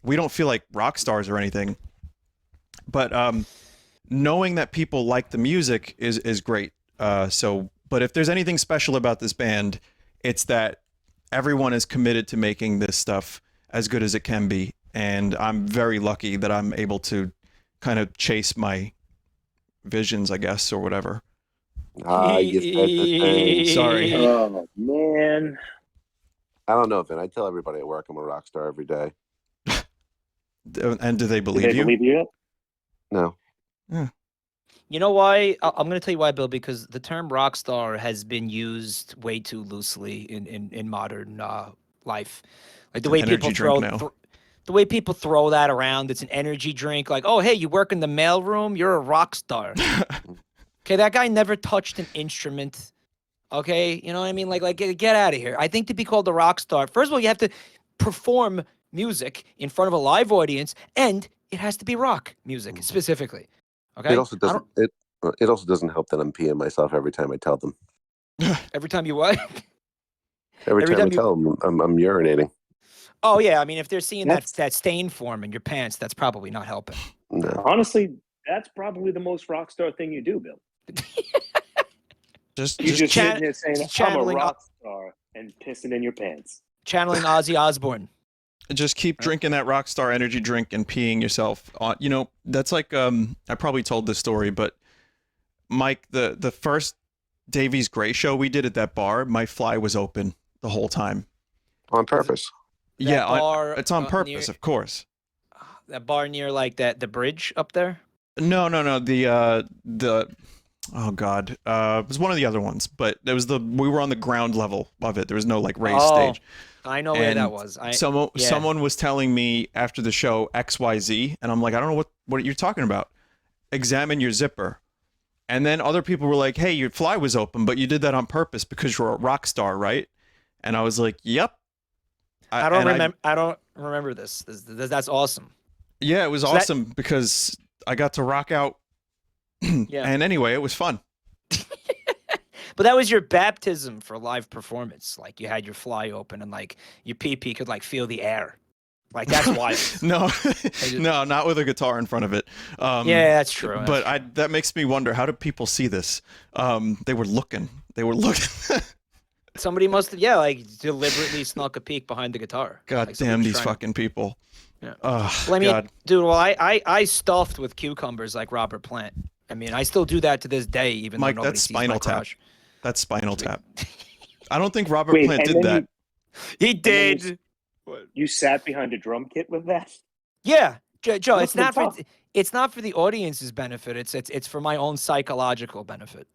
we don't feel like rock stars or anything. But knowing that people like the music is great. But if there's anything special about this band, it's that everyone is committed to making this stuff as good as it can be. And I'm very lucky that I'm able to kind of chase my visions, I guess, or whatever. You said the thing. Sorry. Oh man. I don't know, Vin. I tell everybody at work I'm a rock star every day. And do they believe Did they you? believe you? No. Yeah. You know why? I'm going to tell you why, Bill, because the term rock star has been used way too loosely in modern life. Like the way people the way people throw that around, it's an energy drink. Like, oh, hey, you work in the mailroom, you're a rock star. Okay, that guy never touched an instrument. Okay, you know what I mean? Like get out of here. I think to be called a rock star, first of all, you have to perform music in front of a live audience, and it has to be rock music specifically. Okay. It also doesn't. It also doesn't help that I'm peeing myself every time I tell them. Every time you what? Every time I tell them, I'm urinating. Oh yeah, I mean, if they're seeing that stain form in your pants, that's probably not helping. No. Honestly, that's probably the most rock star thing you do, Bill. just sitting there saying, I'm a rock star and pissing in your pants. Channeling Ozzy Osbourne. Just keep drinking that Rockstar energy drink and peeing yourself on. That's like I probably told this story, but Mike, the first Davies Gray show we did at that bar, my fly was open the whole time. On purpose. Yeah, it's on purpose, of course. That bar near like the bridge up there? No. The oh god, it was one of the other ones, but there was we were on the ground level of it. There was no like raised stage. I know where that was. Someone was telling me after the show XYZ, and I'm like, I don't know what you're talking about. Examine your zipper. And then other people were like, hey, your fly was open, but you did that on purpose because you're a rock star, right? And I was like, yep. I don't remember this. That's awesome. Yeah, it was awesome because I got to rock out. Yeah. And anyway, it was fun. But that was your baptism for live performance. Like you had your fly open and like your pee could like feel the air. Like that's why. No, no, not with a guitar in front of it. Yeah, that's true. But that makes me wonder, how do people see this? They were looking. They were looking. Somebody must have, like deliberately snuck a peek behind the guitar. God like damn these fucking people. Yeah. Oh, Well, I mean, God. dude, well, I stuffed with cucumbers like Robert Plant. I mean, I still do that to this day, even Mike, though nobody that's sees my Spinal Tap. crotch. That's Spinal Tap. I don't think Robert Wait, Plant and did then that. He then did. You sat behind a drum kit with that? Yeah, Joe. Must It's have been not for it's not for the audience's benefit. It's for my own psychological benefit.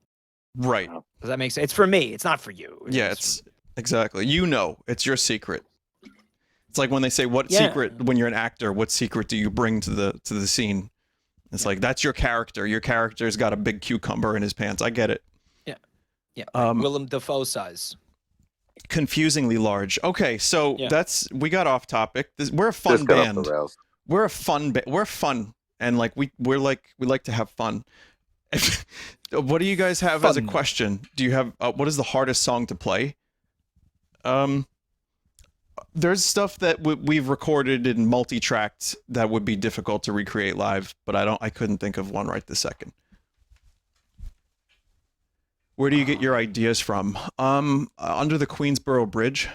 Right. Does that make sense? It's for me. It's not for you. Yeah, it's exactly. You know, it's your secret. It's like when they say, "What Yeah. secret?" When you're an actor, what secret do you bring to the scene? It's like that's your character. Your character's got a big cucumber in his pants. I get it. Yeah, Um, Willem Dafoe size. Confusingly large. Okay, so Yeah. we got off topic. We're a fun Just got off band. the rails. We're a fun we're fun, and like we like to have fun. What do you guys have as a Fun. question? Do you have what is the hardest song to play? There's stuff that we've recorded in multi-tracked that would be difficult to recreate live, but I couldn't think of one right this second. Where do you get your ideas from? Under the Queensboro Bridge.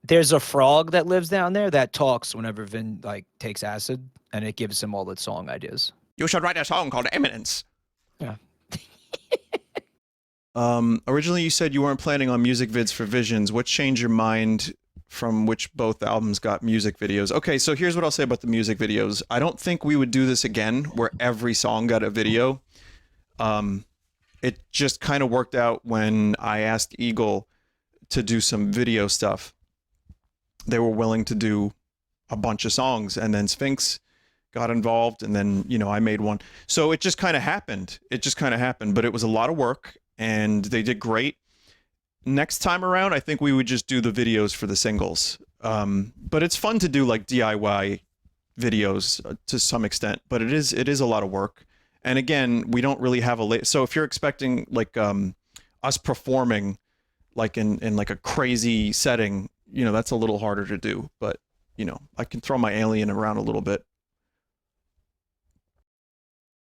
There's a frog that lives down there that talks whenever Vin like takes acid, and it gives him all its song ideas. You should write a song called Eminence. Yeah. Originally you said you weren't planning on music vids for Visions. What changed your mind from which both albums got music videos? Okay, so here's what I'll say about the music videos. I don't think we would do this again where every song got a video. It just kind of worked out when I asked Eagle to do some video stuff. They were willing to do a bunch of songs, and then Sphinx got involved, and then, you know, I made one. So it just kind of happened. But it was a lot of work, and they did great. Next time around, I think we would just do the videos for the singles. But it's fun to do like DIY videos to some extent, but it is a lot of work. And again, we don't really have so if you're expecting like us performing like in like a crazy setting, you know, that's a little harder to do, but you know, I can throw my alien around a little bit.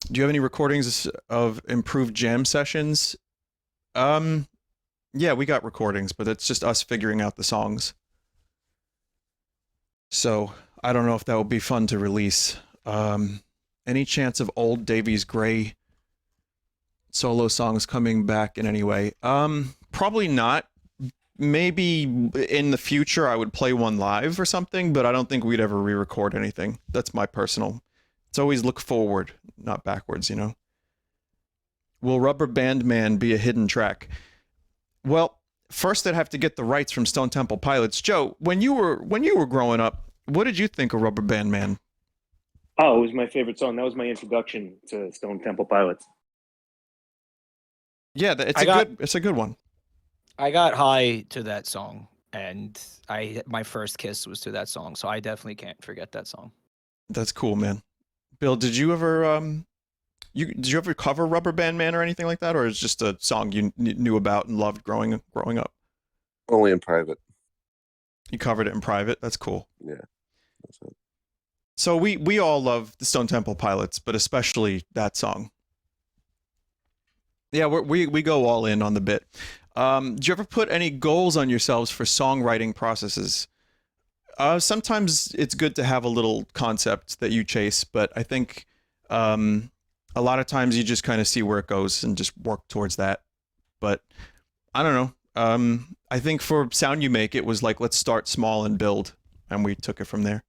Do you have any recordings of improved jam sessions? Yeah, we got recordings, but it's just us figuring out the songs. So I don't know if that would be fun to release. Any chance of old Davies Gray solo songs coming back in any way? Probably not. Maybe in the future I would play one live or something, but I don't think we'd ever re-record anything. That's my personal. It's always look forward, not backwards, you know. Will Rubber Band Man be a hidden track? Well, first they'd have to get the rights from Stone Temple Pilots. Joe, when you were growing up, what did you think of Rubber Band Man? Oh, it was my favorite song. That was my introduction to Stone Temple Pilots. Yeah, it's a good one. I got high to that song, and my first kiss was to that song, so I definitely can't forget that song. That's cool, man. Bill, did you ever did you ever cover Rubber Band Man or anything like that, or is it just a song you knew about and loved growing up? Only in private. You covered it in private. That's cool. Yeah, that's it. So we all love the Stone Temple Pilots, but especially that song. Yeah, we go all in on the bit. Do you ever put any goals on yourselves for songwriting processes? Sometimes it's good to have a little concept that you chase, but I think a lot of times you just kind of see where it goes and just work towards that. But I don't know. I think for Sound You Make, it was like, let's start small and build, and we took it from there.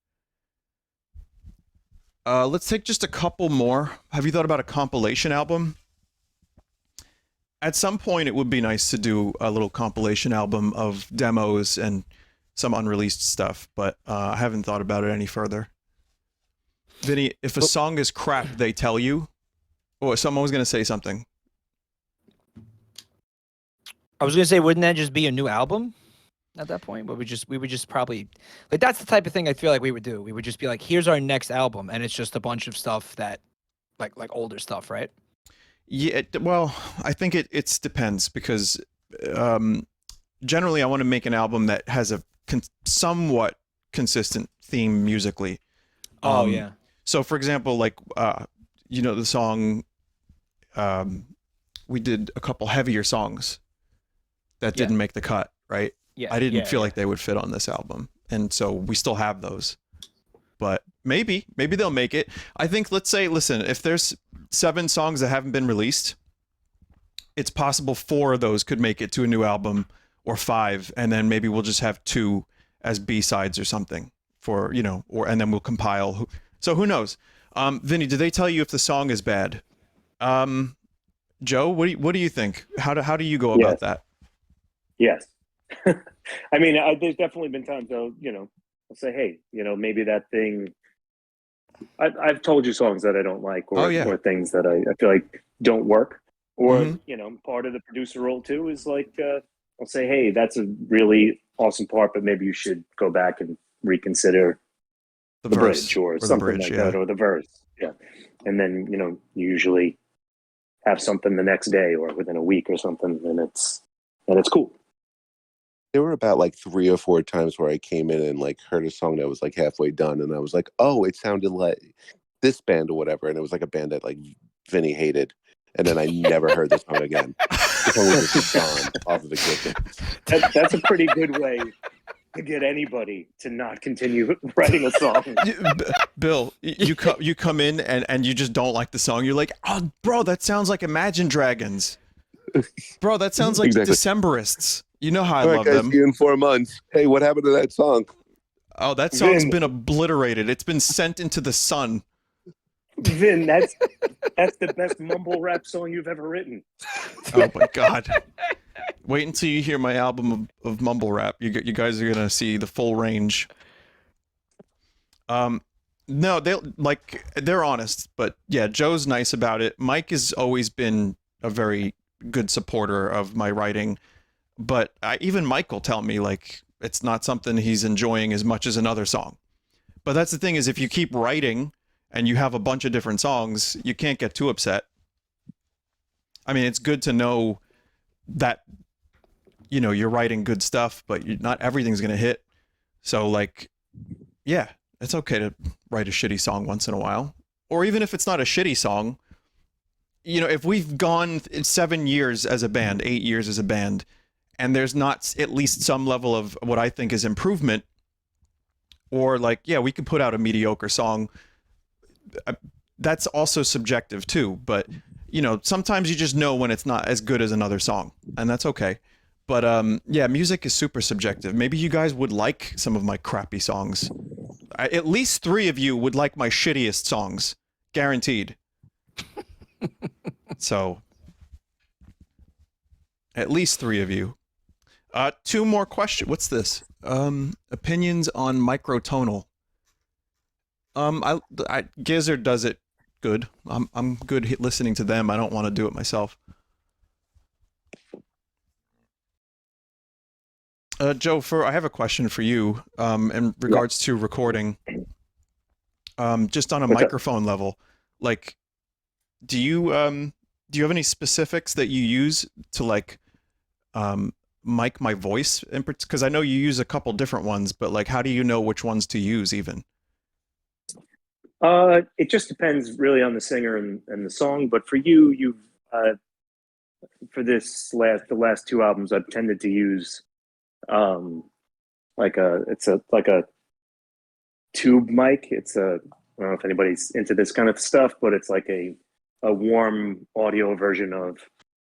Let's take just a couple more. Have you thought about a compilation album? At some point, it would be nice to do a little compilation album of demos and some unreleased stuff, but I haven't thought about it any further. Vinny, if a song is crap, they tell you. Oh, someone was going to say something. I was gonna say, wouldn't that just be a new album at that point? But we would just probably like that's the type of thing I feel like we would do. We would just be like, here's our next album, and it's just a bunch of stuff that like older stuff, right? Yeah, well, I think it depends because generally I want to make an album that has a somewhat consistent theme musically. Oh Um, yeah. So, for example, like the song, um, we did a couple heavier songs that Yeah. didn't make the cut, right? Yeah. I didn't yeah, feel yeah. like they would fit on this album, and so we still have those. But maybe they'll make it. I think, let's say, listen, if there's 7 songs that haven't been released, it's possible 4 of those could make it to a new album, or 5, and then maybe we'll just have 2 as B-sides or something for, and then we'll compile. So who knows? Vinny, did they tell you if the song is bad? Joe, what do you think? How do you go about that? Yes. I mean, there's definitely been times though, I'll say, hey, maybe that thing. I've told you songs that I don't like, or Oh, yeah. or things that I feel like don't work, or Mhm. part of the producer role too is like, I'll say, hey, that's a really awesome part, but maybe you should go back and reconsider the verse bridge or the something bridge, like yeah. that, or the verse, yeah. And then you usually have something the next day or within a week or something, and it's cool. There were about like 3 or 4 times where I came in and like heard a song that was like halfway done, and I was like, oh, it sounded like this band or whatever, and it was like a band that like Vinny hated, and then I never heard the song again. The song was just gone off of existence. That's a pretty good way to get anybody to not continue writing a song. Bill, you come in and you just don't like the song. You're like, oh, bro, that sounds like Imagine Dragons. Bro, that sounds like Exactly. Decemberists. You know how I All right, love guys, them. see you in 4 months. Hey, what happened to that song? Oh, that song's Vin. been obliterated. It's been sent into the sun. Vin, that's the best mumble rap song you've ever written. Oh my god. Wait until you hear my album of mumble rap. You guys are gonna see the full range. No, they're honest, but yeah, Joe's nice about it. Mike has always been a very good supporter of my writing, but even Mike will tell me like it's not something he's enjoying as much as another song. But that's the thing, is if you keep writing and you have a bunch of different songs, you can't get too upset. I mean, it's good to know that you're writing good stuff, but not everything's gonna hit. So like, yeah, it's okay to write a shitty song once in a while, or even if it's not a shitty song. If we've gone 7 years as a band, 8 years as a band, and there's not at least some level of what I think is improvement, or like, yeah, we could put out a mediocre song. That's also subjective too, but sometimes you just know when it's not as good as another song, and that's okay. But yeah, music is super subjective. Maybe you guys would like some of my crappy songs. At least 3 of you would like my shittiest songs, guaranteed. So, at least 3 of you. 2 more questions. What's this? Opinions on microtonal. Gizzard does it good. I'm good listening to them. I don't want to do it myself. Joe, I have a question for you. In regards to recording. Just on a microphone level, like, do you have any specifics that you use to like mic my voice? Because I know you use a couple different ones, but like, how do you know which ones to use even? It just depends really on the singer and the song. But for you've for the last 2 albums, I've tended to use like a tube mic. I don't know if anybody's into this kind of stuff, but it's like a warm audio version of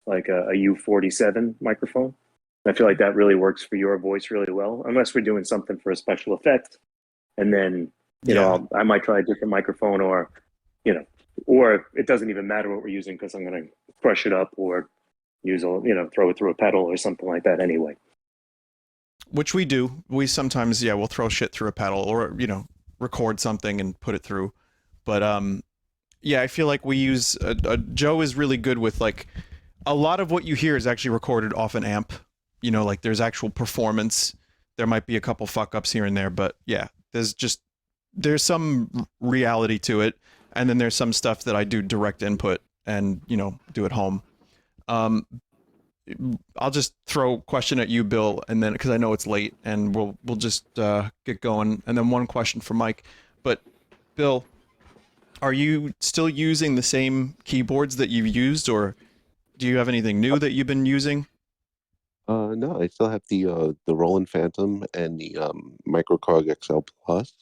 like a U47 microphone. I feel like that really works for your voice really well, unless we're doing something for a special effect. And then, I might try a different microphone, or it doesn't even matter what we're using, because I'm going to crush it up or throw it through a pedal or something like that anyway. Which we do. We sometimes, we'll throw shit through a pedal, or, record something and put it through. But, I feel like we use, Joe is really good with like, a lot of what you hear is actually recorded off an amp. Like there's actual performance. There might be a couple fuck ups here and there, but yeah, there's some reality to it. And then there's some stuff that I do direct input. and do at home. I'll just throw a question at you, Bill, and then because I know it's late, and we'll just get going, and then one question for Mike. But Bill, are you still using the same keyboards that you've used, or do you have anything new that you've been using? No, I still have the Roland Phantom and the Microcog XL Plus.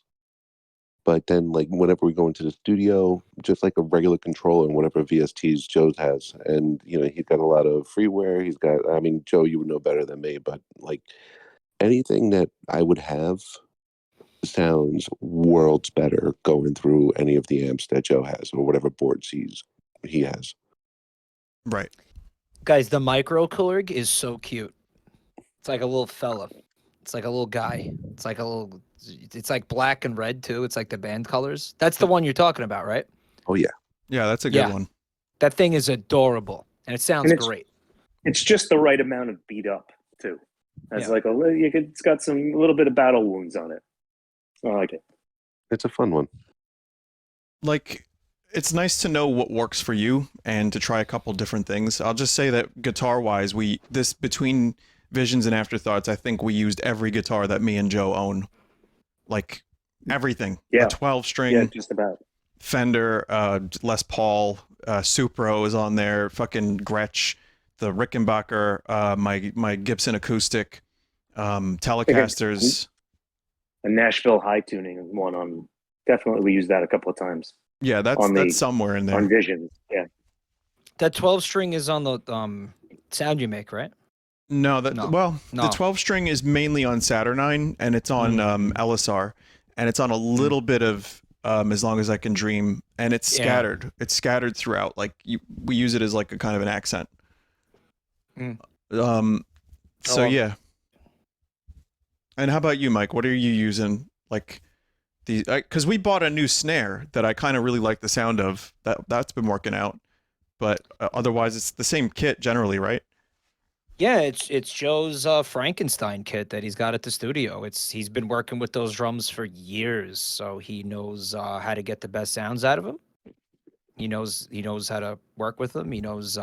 But then, like, whenever we go into the studio, just like a regular controller and whatever VSTs Joe's has. And, he's got a lot of freeware. He's got, I mean, Joe, you would know better than me, but like anything that I would have sounds worlds better going through any of the amps that Joe has or whatever boards he has. Right. Guys, the micro Korg is so cute. It's like a little fella. It's like a little guy. It's like black and red too. It's like the band colors. That's the one you're talking about, right? Oh yeah. Yeah, that's a good one. That thing is adorable, and it sounds great. It's just the right amount of beat up too. It's like it's got a little bit of battle wounds on it. I like it. It's a fun one. Like, it's nice to know what works for you and to try a couple different things. I'll just say that guitar-wise, between Visions and Afterthoughts, I think we used every guitar that me and Joe own. Like, everything. Yeah. A 12-string. Yeah, just about. Fender, Les Paul, Supro is on there, fucking Gretsch, the Rickenbacker, my Gibson acoustic, Telecasters. A Nashville high tuning one on. Definitely, we used that a couple of times. Yeah, that's somewhere in there. On Vision, yeah. That 12-string is on the sound you make, right? No, the 12-string is mainly on Saturnine, and it's on LSR, and it's on a little bit of As Long as I Can Dream, and it's scattered. Yeah. It's scattered throughout. Like we use it as like a kind of an accent. Yeah. And how about you, Mike? What are you using? Like because we bought a new snare that I kind of really like the sound of. That's been working out, but otherwise it's the same kit generally, right? Yeah, it's Joe's Frankenstein kit that he's got at the studio. He's been working with those drums for years, so he knows how to get the best sounds out of them. He knows how to work with them. He knows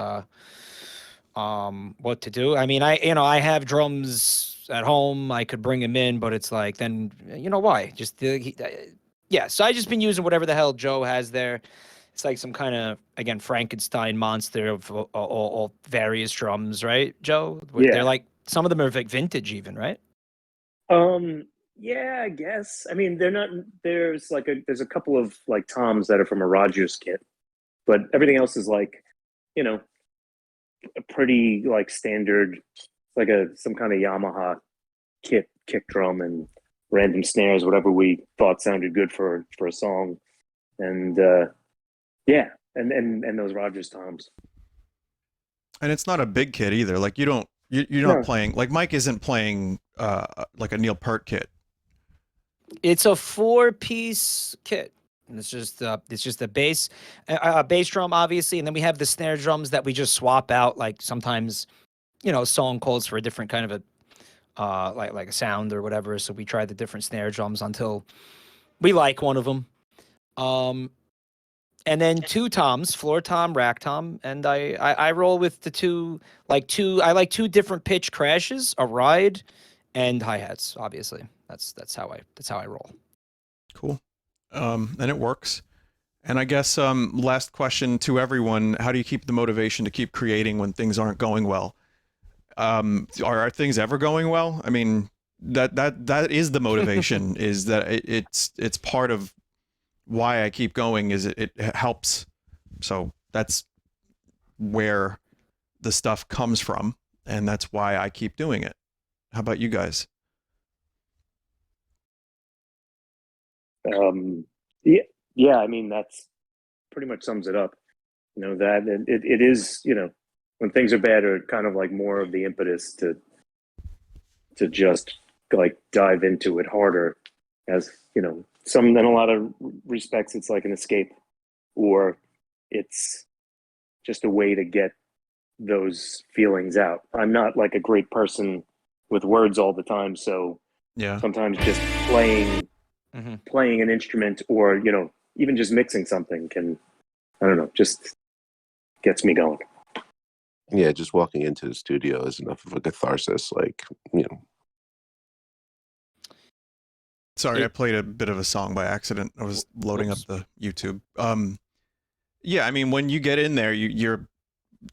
what to do. I mean, I have drums at home. I could bring him in, but it's like, then why? So I just been using whatever the hell Joe has there. It's like some kind of, again, Frankenstein monster of all various drums, right, Joe? Yeah. They're like, some of them are like vintage even, right? Yeah, I guess. I mean, they're not, there's a couple of like toms that are from a Rogers kit, but everything else is like, a pretty like standard, like some kind of Yamaha kick drum and random snares, whatever we thought sounded good for a song. And, yeah, and those Rogers toms. And it's not a big kit either. Like you're not playing, like Mike isn't playing like a Neil Peart kit. It's a 4-piece kit. And it's just a bass drum, obviously, and then we have the snare drums that we just swap out. Like sometimes, a song calls for a different kind of a like a sound or whatever. So we try the different snare drums until we like one of them. And then 2 toms, floor tom, rack tom, and I roll with the two. I like 2 different pitch crashes, a ride, and hi-hats. Obviously, that's how I roll. Cool. And it works. And I guess last question to everyone: how do you keep the motivation to keep creating when things aren't going well? Are things ever going well? I mean, that is the motivation. Is that it's part of why I keep going. Is it helps. So that's where the stuff comes from, and that's why I keep doing it. How about you guys? Yeah. I mean, that's pretty much sums it up. That it is. When things are bad, or kind of like more of the impetus to just like dive into it harder. As in a lot of respects, it's like an escape, or it's just a way to get those feelings out. I'm not like a great person with words all the time, so sometimes just playing an instrument, or even just mixing something can, I don't know, just gets me going. Yeah, just walking into the studio is enough of a catharsis. Like, you know. Sorry, I played a bit of a song by accident. I was loading up the YouTube. Yeah, I mean, when you get in there, you're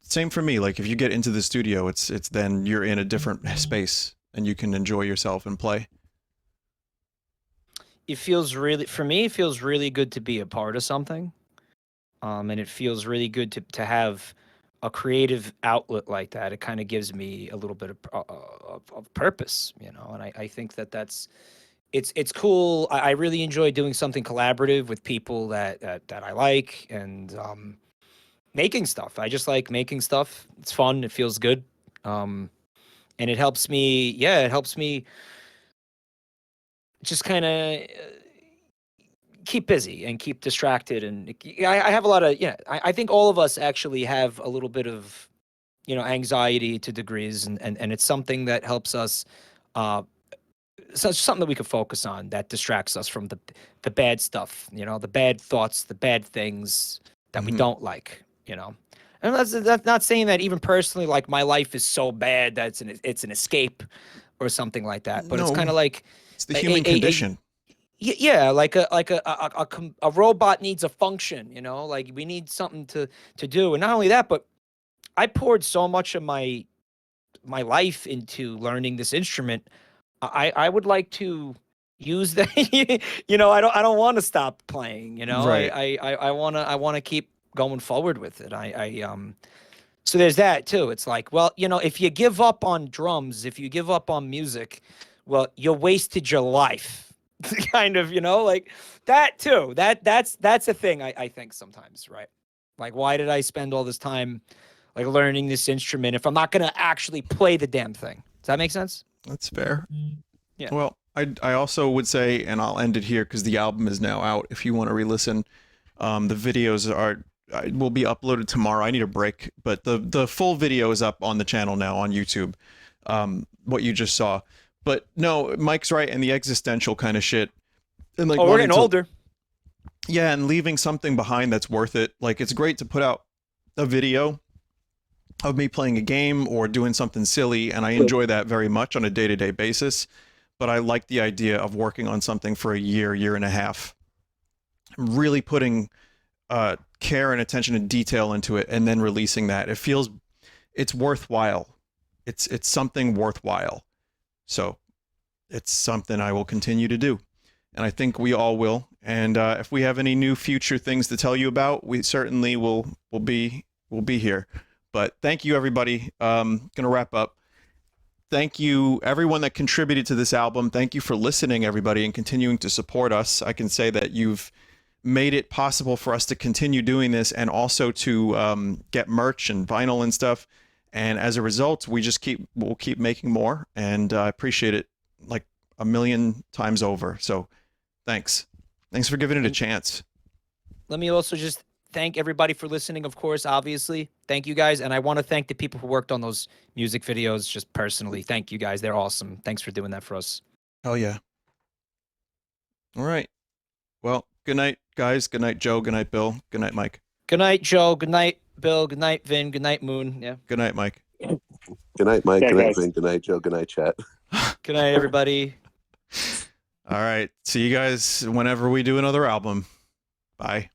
same for me. Like if you get into the studio, it's then you're in a different space and you can enjoy yourself and play. It feels really, for me, it feels really good to be a part of something. And it feels really good to have a creative outlet like that. It kind of gives me a little bit of purpose, you know, and I think that's, it's cool. I really enjoy doing something collaborative with people that I like, and making stuff. I just like making stuff. It's fun. It feels good. And it helps me, yeah, it helps me just kind of keep busy and keep distracted. And I have a lot of, yeah, I think all of us actually have a little bit of, you know, anxiety to degrees, and it's something that helps us, so it's something that we could focus on that distracts us from the bad stuff, you know, the bad thoughts, the bad things that we don't like, you know. And that's not saying that even personally, like my life is so bad that it's an escape or something like that. But it's No, kind of like it's the human condition. yeah, like a robot needs a function, you know, like we need something to do. And not only that, but I poured so much of my life into learning this instrument. I would like to use that. You know, I don't want to stop playing, you know. Right. I want to keep going forward with it. So there's that too. It's like, well, you know, if you give up on drums, if you give up on music, well, you wasted your life. Kind of, you know, like that too. That's a thing I think sometimes, right? Like, why did I spend all this time like learning this instrument if I'm not gonna actually play the damn thing? Does that make sense? That's fair. Yeah. Well, I also would say, and I'll end it here because the album is now out. If you want to re-listen, the videos will be uploaded tomorrow. I need a break, but the full video is up on the channel now on YouTube. What you just saw, but no, Mike's right, and the existential kind of shit. And like, we're getting older. Yeah, and leaving something behind that's worth it. Like, it's great to put out a video of me playing a game or doing something silly, and I enjoy that very much on a day-to-day basis. But I like the idea of working on something for a year and a half, really putting care and attention and detail into it, and then releasing that. It's worthwhile. It's something worthwhile. So it's something I will continue to do, and I think we all will. And if we have any new future things to tell you about, we certainly will be here. But thank you, everybody. Gonna wrap up. Thank you, everyone that contributed to this album. Thank you for listening, everybody, and continuing to support us. I can say that you've made it possible for us to continue doing this, and also to get merch and vinyl and stuff. And as a result, we'll keep making more, and I appreciate it like a million times over. So thanks for giving it a chance. Let me also just thank everybody for listening, of course, obviously. Thank you guys. And I want to thank the people who worked on those music videos just personally. Thank you guys. They're awesome. Thanks for doing that for us. Hell yeah. All right. Well, good night, guys. Good night, Joe. Good night, Bill. Good night, Mike. Good night, Joe. Good night, Bill. Good night, Vin. Good night, Moon. Yeah. Good night, Mike. Good night, Mike. Yeah, Good night, guys. Vin. Good night, Joe. Good night, chat. Good night, everybody. All right. See you guys whenever we do another album. Bye.